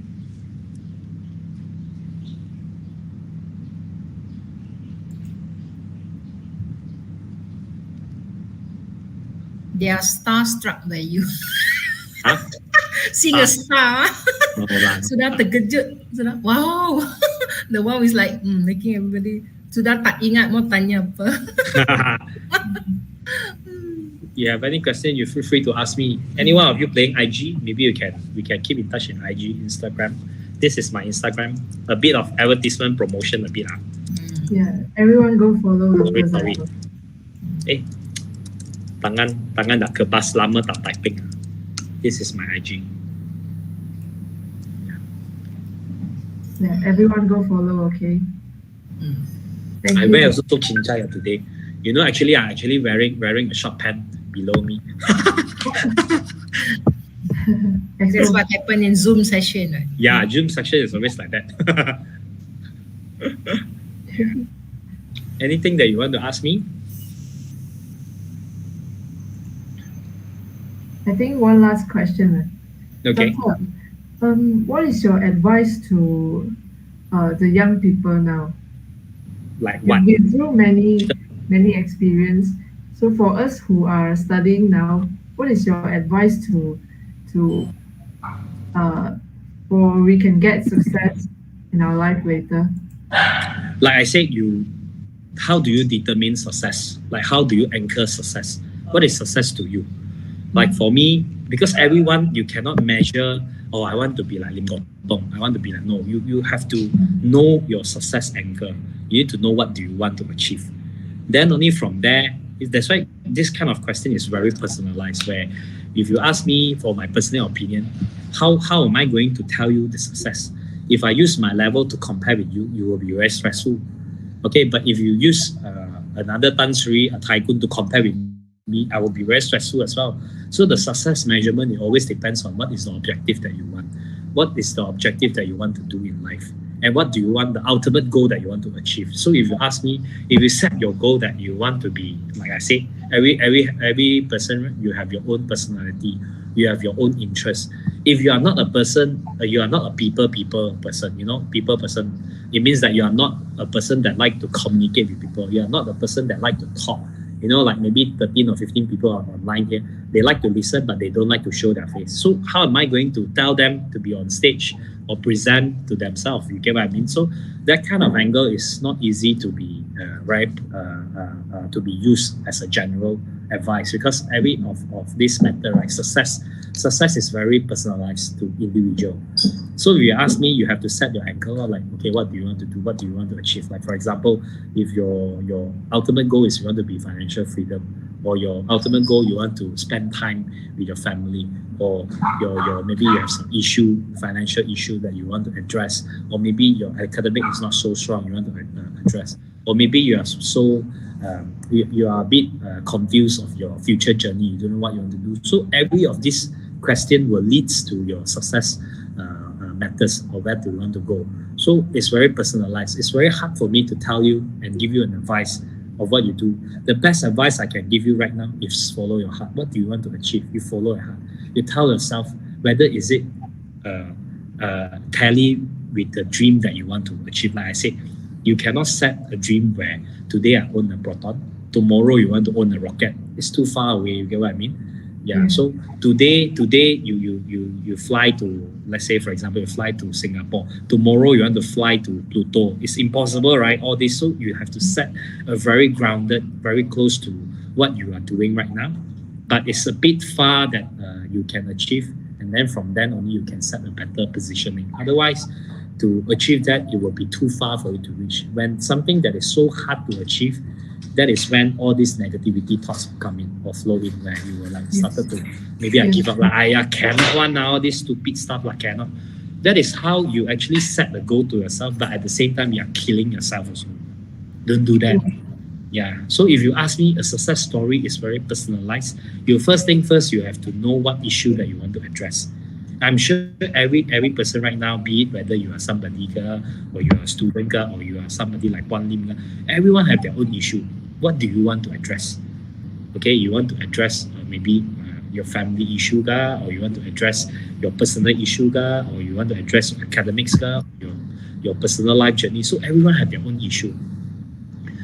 They are starstruck by you. Huh? Seeing a star. Sudah terkejut. Sudah, wow. The wow is like making everybody sudah tak ingat mau tanya apa. You have any question, you feel free to ask me. Any one of you playing IG, maybe we can keep in touch in IG, Instagram. This is my Instagram. A bit of advertisement promotion, a bit. Yeah, everyone go follow. Sorry. Tangan dah kebas lama tak typing. This is my IG. Yeah, everyone go follow, okay? Thank I you. wear also so chincai today. You know, actually, I'm wearing a short pant below me. That's what happened in Zoom session. Right? Yeah, Zoom session is always like that. Anything that you want to ask me? I think one last question. Okay. Doctor, what is your advice to the young people now? Like what? You've been through many experience. So for us who are studying now, what is your advice for we can get success in our life later? Like I said, how do you determine success? Like how do you anchor success? What is success to you? Like for me, because everyone, you cannot measure, oh, I want to be like Lim Gong Tong. I want to be like, no, you have to know your success anchor. You need to know what do you want to achieve. Then only from there, that's why this kind of question is very personalized, where if you ask me for my personal opinion, how am I going to tell you the success? If I use my level to compare with you, you will be very stressful. Okay, but if you use another Tan Sri, a tycoon to compare with me, I will be very stressful as well. So the success measurement, it always depends on what is the objective that you want. What is the objective that you want to do in life? and what do you want, the ultimate goal that you want to achieve. So if you ask me, if you set your goal that you want to be, like I said, every person, you have your own personality, you have your own interests. If you are not a person, you are not a people person, people person, it means that you are not a person that like to communicate with people. You are not a person that like to talk. Like maybe 13 or 15 people are online here. They like to listen, but they don't like to show their face. So how am I going to tell them to be on stage or present to themselves? You get what I mean? So that kind of angle is not easy to be to be used as a general advice, because every of this matter, right? Success is very personalized to individual. So if you ask me, you have to set your angle, like, okay, what do you want to do? What do you want to achieve? Like, for example, if your ultimate goal is you want to be financial freedom, or your ultimate goal you want to spend time with your family, or your maybe you have some financial issue that you want to address, or maybe your academic is not so strong, you want to address, or maybe you are so you are a bit confused of your future journey, you don't know what you want to do. So every of these question will lead to your success matters, or where do you want to go. So it's very personalized. It's very hard for me to tell you and give you an advice of what you do. The best advice I can give you right now is follow your heart. What do you want to achieve? You follow your heart. You tell yourself whether is it tally with the dream that you want to achieve. Like I said, you cannot set a dream where today I own a proton, tomorrow you want to own a rocket. It's too far away. You get what I mean? Yeah. So today you fly to, let's say for example, you fly to Singapore. Tomorrow you want to fly to Pluto. It's impossible, right? All this. So you have to set a very grounded, very close to what you are doing right now, but it's a bit far that you can achieve, and then from then on you can set a better positioning. Otherwise, to achieve that, it will be too far for you to reach. When something that is so hard to achieve, that is when all these negativity thoughts come in or flow in, where you will like started to, maybe I give up, like I cannot one now, this stupid stuff, like cannot. That is how you actually set the goal to yourself, but at the same time you are killing yourself also. Don't do that. Yeah. So if you ask me, a success story is very personalized. You first, you have to know what issue that you want to address. I'm sure every person right now, be it whether you are somebody or you are a student or you are somebody like Wan Lim, everyone have their own issue. What do you want to address? Okay, you want to address maybe your family issue or you want to address your personal issue or you want to address academics your personal life journey. So everyone have their own issue.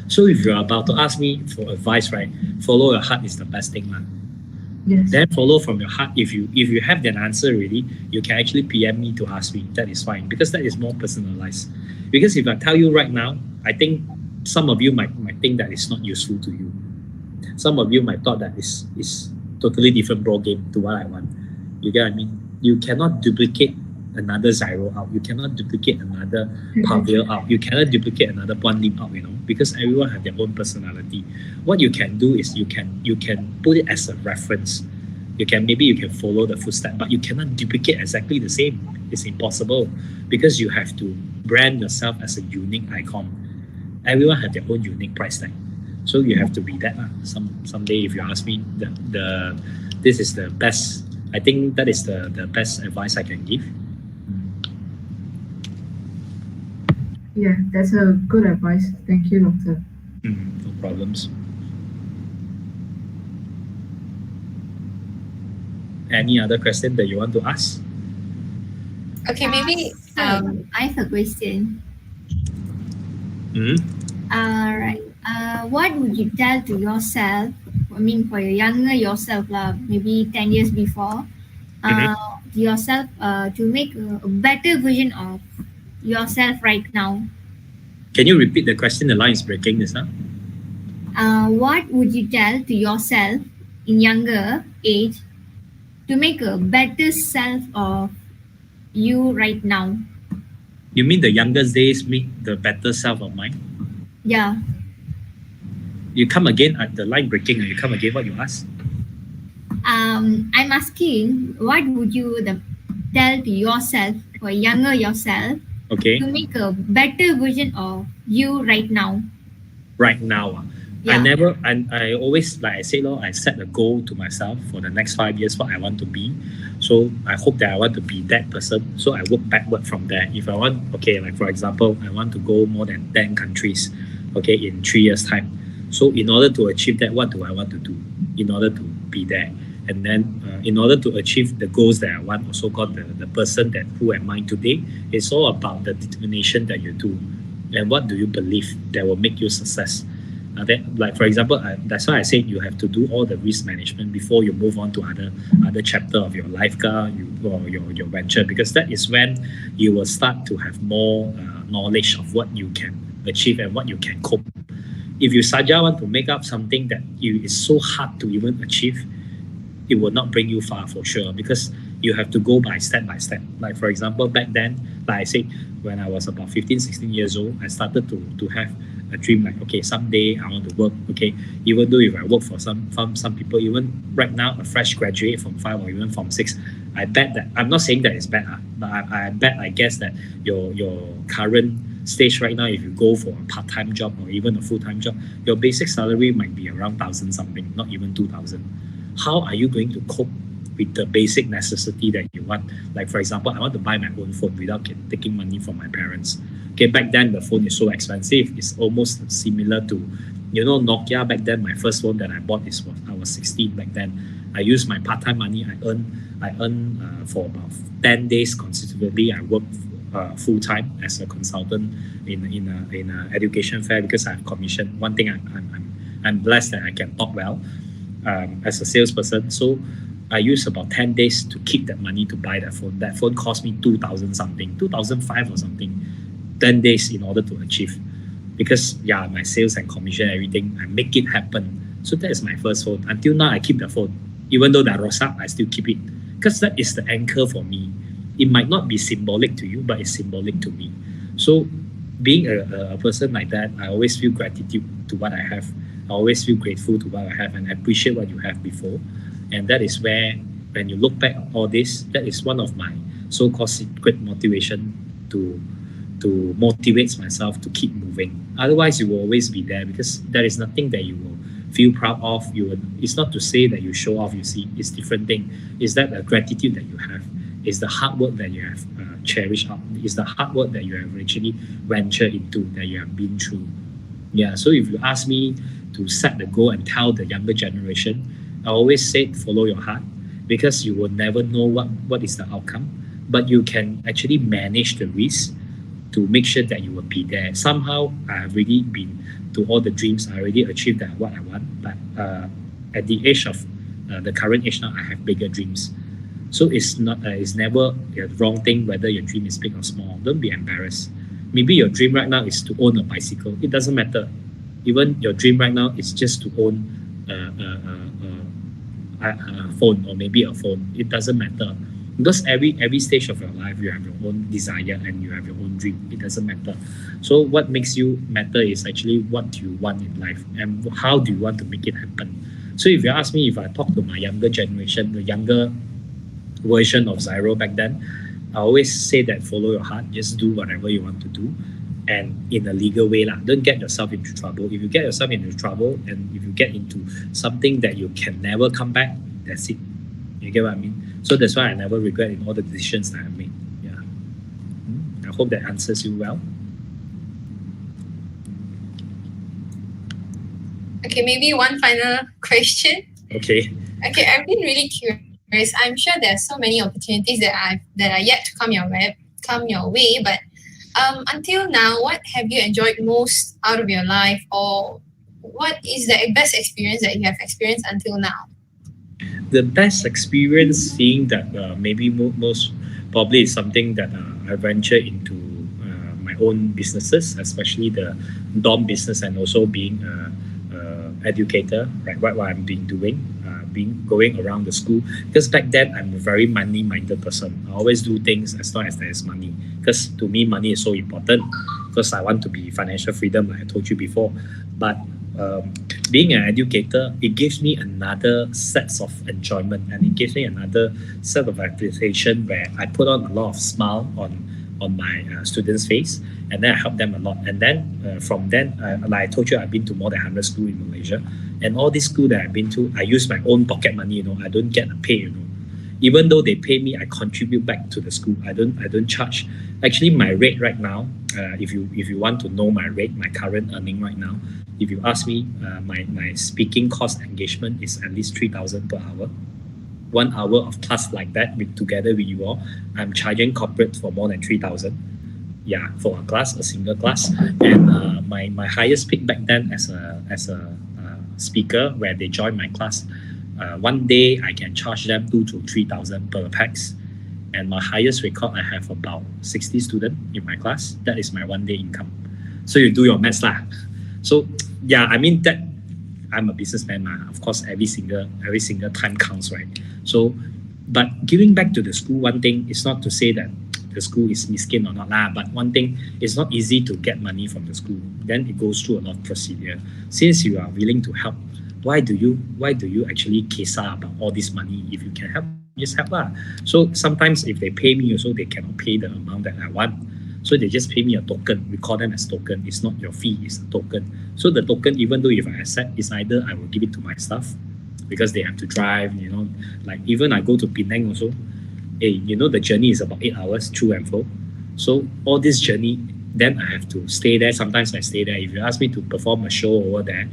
So if you're about to ask me for advice, right, follow your heart is the best thing, man. Yes. Then follow from your heart. If you have that answer already, you can actually PM me to ask me. That is fine, because that is more personalized. Because if I tell you right now, I think some of you might think that it's not useful to you. Some of you might thought that is totally different ball game to what I want. You get what I mean? You cannot duplicate another Zyro out. You cannot duplicate another Pavel out. You cannot duplicate another Puan Lim out, because everyone have their own personality. What you can do is you can put it as a reference. You can follow the footstep, but you cannot duplicate exactly the same. It's impossible, because you have to brand yourself as a unique icon. Everyone have their own unique price tag. So you have to be that. Someday, if you ask me, this is the best. I think that is the best advice I can give. Yeah, that's a good advice. Thank you, Doctor. No problems. Any other question that you want to ask? Okay, maybe I have a question. Right. What would you tell to yourself? I mean, for your younger yourself, maybe 10 years before, yourself to make a better version of yourself right now. Can you repeat the question? The line is breaking this now. What would you tell to yourself in younger age to make a better self of you right now? You mean the younger days make the better self of mine? Yeah. You come again at the line breaking. You come again. What you ask? I'm asking, what would you tell to yourself or younger yourself to make a better version of you right now? Right now, I always, like I say, I set a goal to myself for the next 5 years, what I want to be. So I hope that I want to be that person. So I work backward from there. If I want, okay, like for example, I want to go more than 10 countries, okay, in 3 years' time. So in order to achieve that, what do I want to do in order to be there? And then in order to achieve the goals that I want, also called the person that who am I today, it's all about the determination that you do. And what do you believe that will make you success? Like for example, that's why I say you have to do all the risk management before you move on to other chapter of your life, or your venture, because that is when you will start to have more knowledge of what you can achieve and what you can cope. If you Saja want to make up something that is so hard to even achieve, it will not bring you far for sure, because you have to go by step. Like for example, back then, like I said, when I was about 15, 16 years old, I started to have a dream like, okay, someday I want to work, okay, even though if I work for some people, even right now, a fresh graduate from 5 or even from 6, I bet that, I'm not saying that it's bad, but I guess that your current stage right now, if you go for a part-time job or even a full-time job, your basic salary might be around 1,000 something, not even 2,000. How are you going to cope with the basic necessity that you want? Like for example, I want to buy my own phone without taking money from my parents. Okay, back then the phone is so expensive. It's almost similar to, Nokia back then. My first phone that I bought I was 16 back then. I used my part-time money. I earn for about 10 days consecutively. I worked full-time as a consultant in a education fair because I have commission. One thing I'm blessed that I can talk well as a salesperson. So I used about 10 days to keep that money to buy that phone. That phone cost me 2,000 something, 2,005 or something, 10 days in order to achieve. Because my sales and commission, everything, I make it happen. So that is my first phone. Until now, I keep the phone. Even though that rosak, I still keep it. Because that is the anchor for me. It might not be symbolic to you, but it's symbolic to me. So being a person like that, I always feel gratitude to what I have. I always feel grateful to what I have and appreciate what you have before. And that is where, when you look back at all this, that is one of my so-called secret motivation to motivate myself to keep moving. Otherwise, you will always be there because there is nothing that you will feel proud of. It's not to say that you show off, you see, it's different thing. It's that the gratitude that you have. It's the hard work that you have cherished up. It's the hard work that you have actually ventured into, that you have been through. Yeah, so if you ask me to set the goal and tell the younger generation, I always say follow your heart, because you will never know what is the outcome, but you can actually manage the risk to make sure that you will be there. Somehow, I have really been to all the dreams. I already achieved that what I want, but at the age of the current age now, I have bigger dreams. So it's never a wrong thing whether your dream is big or small. Don't be embarrassed. Maybe your dream right now is to own a bicycle. It doesn't matter. Even your dream right now is just to own a phone, or maybe a phone. It doesn't matter, because every stage of your life you have your own desire and you have your own dream. It doesn't matter. So what makes you matter is actually what you want in life and how do you want to make it happen. So if you ask me, if I talk to my younger generation, the younger version of Zyro back then, I always say that follow your heart, just do whatever you want to do, and in a legal way lah. Don't get yourself into trouble. If you get yourself into trouble and if you get into something that you can never come back, that's it. You get what I mean? So that's why I never regret in all the decisions that I made. Yeah. I hope that answers you well. Okay, maybe one final question. Okay. Okay, I've been really curious. I'm sure there are so many opportunities that are yet to come your way. But until now, what have you enjoyed most out of your life, or what is the best experience that you have experienced until now? The best experience, seeing that maybe most probably is something that I venture into my own businesses, especially the dorm business, and also being an educator, right? What I'm doing, going around the school. Because back then I'm a very money-minded person. I always do things as long as there is money. Because to me, money is so important. Because I want to be financial freedom, like I told you before. But being an educator, it gives me another set of enjoyment, and it gives me another set of appreciation where I put on a lot of smile on on my students' face, and then I help them a lot. And then from then, like I told you, I've been to more than 100 schools in Malaysia, and all these schools that I've been to, I use my own pocket money. I don't get a pay. Even though they pay me, I contribute back to the school. I don't charge. Actually, my rate right now, if you want to know my rate, my current earning right now, if you ask me, my speaking cost engagement is at least 3,000 per hour. 1 hour of class like that together with you all, I'm charging corporate for more than 3,000. Yeah, for a single class. And my highest peak back then as a speaker, where they join my class, one day I can charge them 2,000 to 3,000 per pax. And my highest record, I have about 60 students in my class. That is my 1 day income. So you do your maths lah. So yeah, I mean that I'm a businessman, of course every single time counts, right? So, but giving back to the school, one thing is not to say that the school is miskin or not lah, but one thing, it's not easy to get money from the school. Then it goes through a lot of procedure. Since you are willing to help, why do you actually kesa about all this money? If you can help, just help lah. So sometimes if they pay me also, they cannot pay the amount that I want. So they just pay me a token. We call them as token. It's not your fee, it's a token. So the token, even though if I accept, it's either I will give it to my staff because they have to drive, like even I go to Penang also, the journey is about 8 hours through and fro. So all this journey, then I have to stay there. Sometimes I stay there. If you ask me to perform a show over there,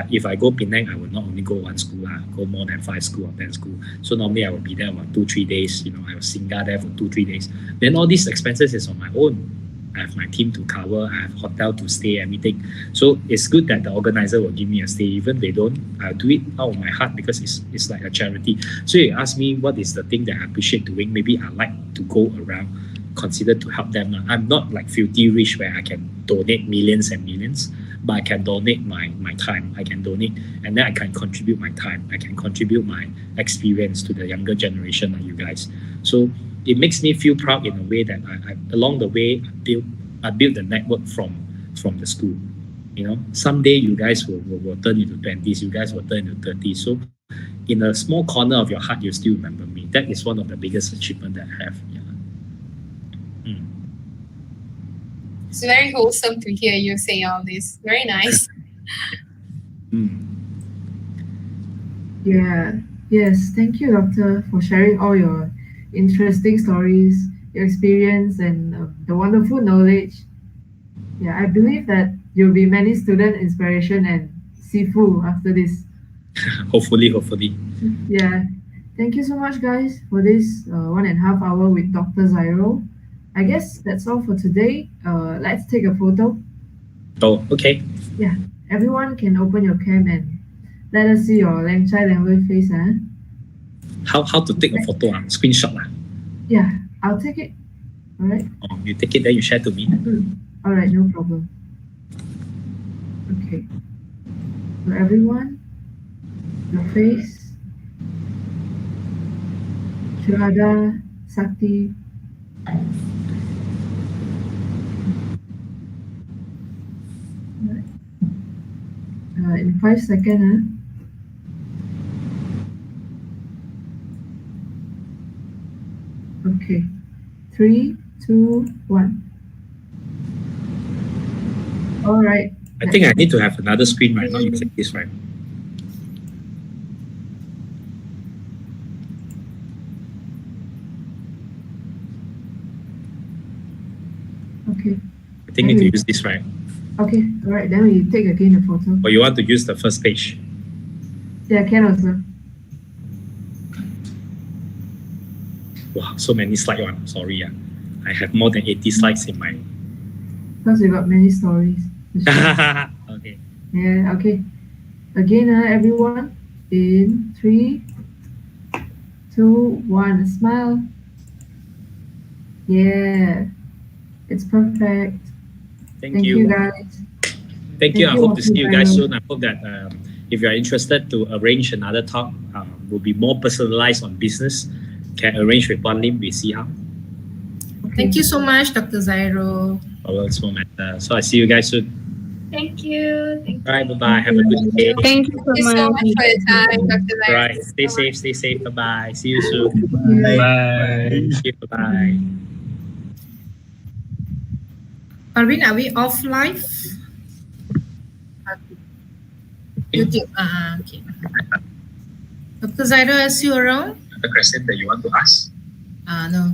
if I go Penang, I will not only go one school, I go more than 5 schools or 10 schools. So normally I will be there about 2-3 days. I will single there for 2-3 days. Then all these expenses is on my own. I have my team to cover, I have hotel to stay, everything. So it's good that the organizer will give me a stay. Even they don't, I'll do it out of my heart because it's like a charity. So you ask me what is the thing that I appreciate doing, maybe I like to go around, consider to help them. I'm not like filthy rich where I can donate millions and millions, but I can donate my time. I can donate, and then I can contribute my time. I can contribute my experience to the younger generation like you guys. So it makes me feel proud in a way that I along the way I built the network from the school. Someday you guys will turn into 20s, you guys will turn into 30s. So in a small corner of your heart, you still remember me. That is one of the biggest achievements that I have. Yeah. It's very wholesome to hear you say all this. Very nice. Yeah. Yes. Thank you, Doctor, for sharing all your interesting stories, your experience, and the wonderful knowledge. Yeah, I believe that you'll be many student inspiration and sifu after this. Hopefully. Yeah. Thank you so much, guys, for this 1.5 hour with Dr. Zyro. I guess that's all for today. Let's take a photo. Oh, okay. Yeah. Everyone can open your cam and let us see your Lang Chai Lang face. How to take a photo? Screenshot? Yeah, I'll take it. All right. Oh, you take it, then you share to me. All right, no problem. Okay. So everyone, your face. Shraddha, Sakti. In 5 seconds. Okay. 3, 2, 1. All right. I think I need to have another screen right now. You say this right. Okay. I think I need to use this right. Okay. All right. Then we take again the photo. Or you want to use the first page? Yeah, can also. Wow, so many slides on. Sorry, I have more than 80 slides in my. Because we got many stories. Okay. Yeah. Okay. Again, everyone. In 3, 2, 1. Smile. Yeah. It's perfect. Thank you guys. Thank you. I hope to see you guys soon. I hope that if you are interested to arrange another talk, will be more personalized on business. Can arrange with Wan Lim. We see how. Thank you so much, Dr. Zyro. It's no matter. So I see you guys soon. Thank you. All right. Bye bye. Have a good day. Thank you Thank you so much for your time, Dr. All Zyro. right. Stay safe. Stay safe. Bye bye. See you soon. Bye. Thank you. Bye bye. Parvin, are we off live? YouTube. Okay. Dr. Zyro, is you around? The question that you want to ask? No.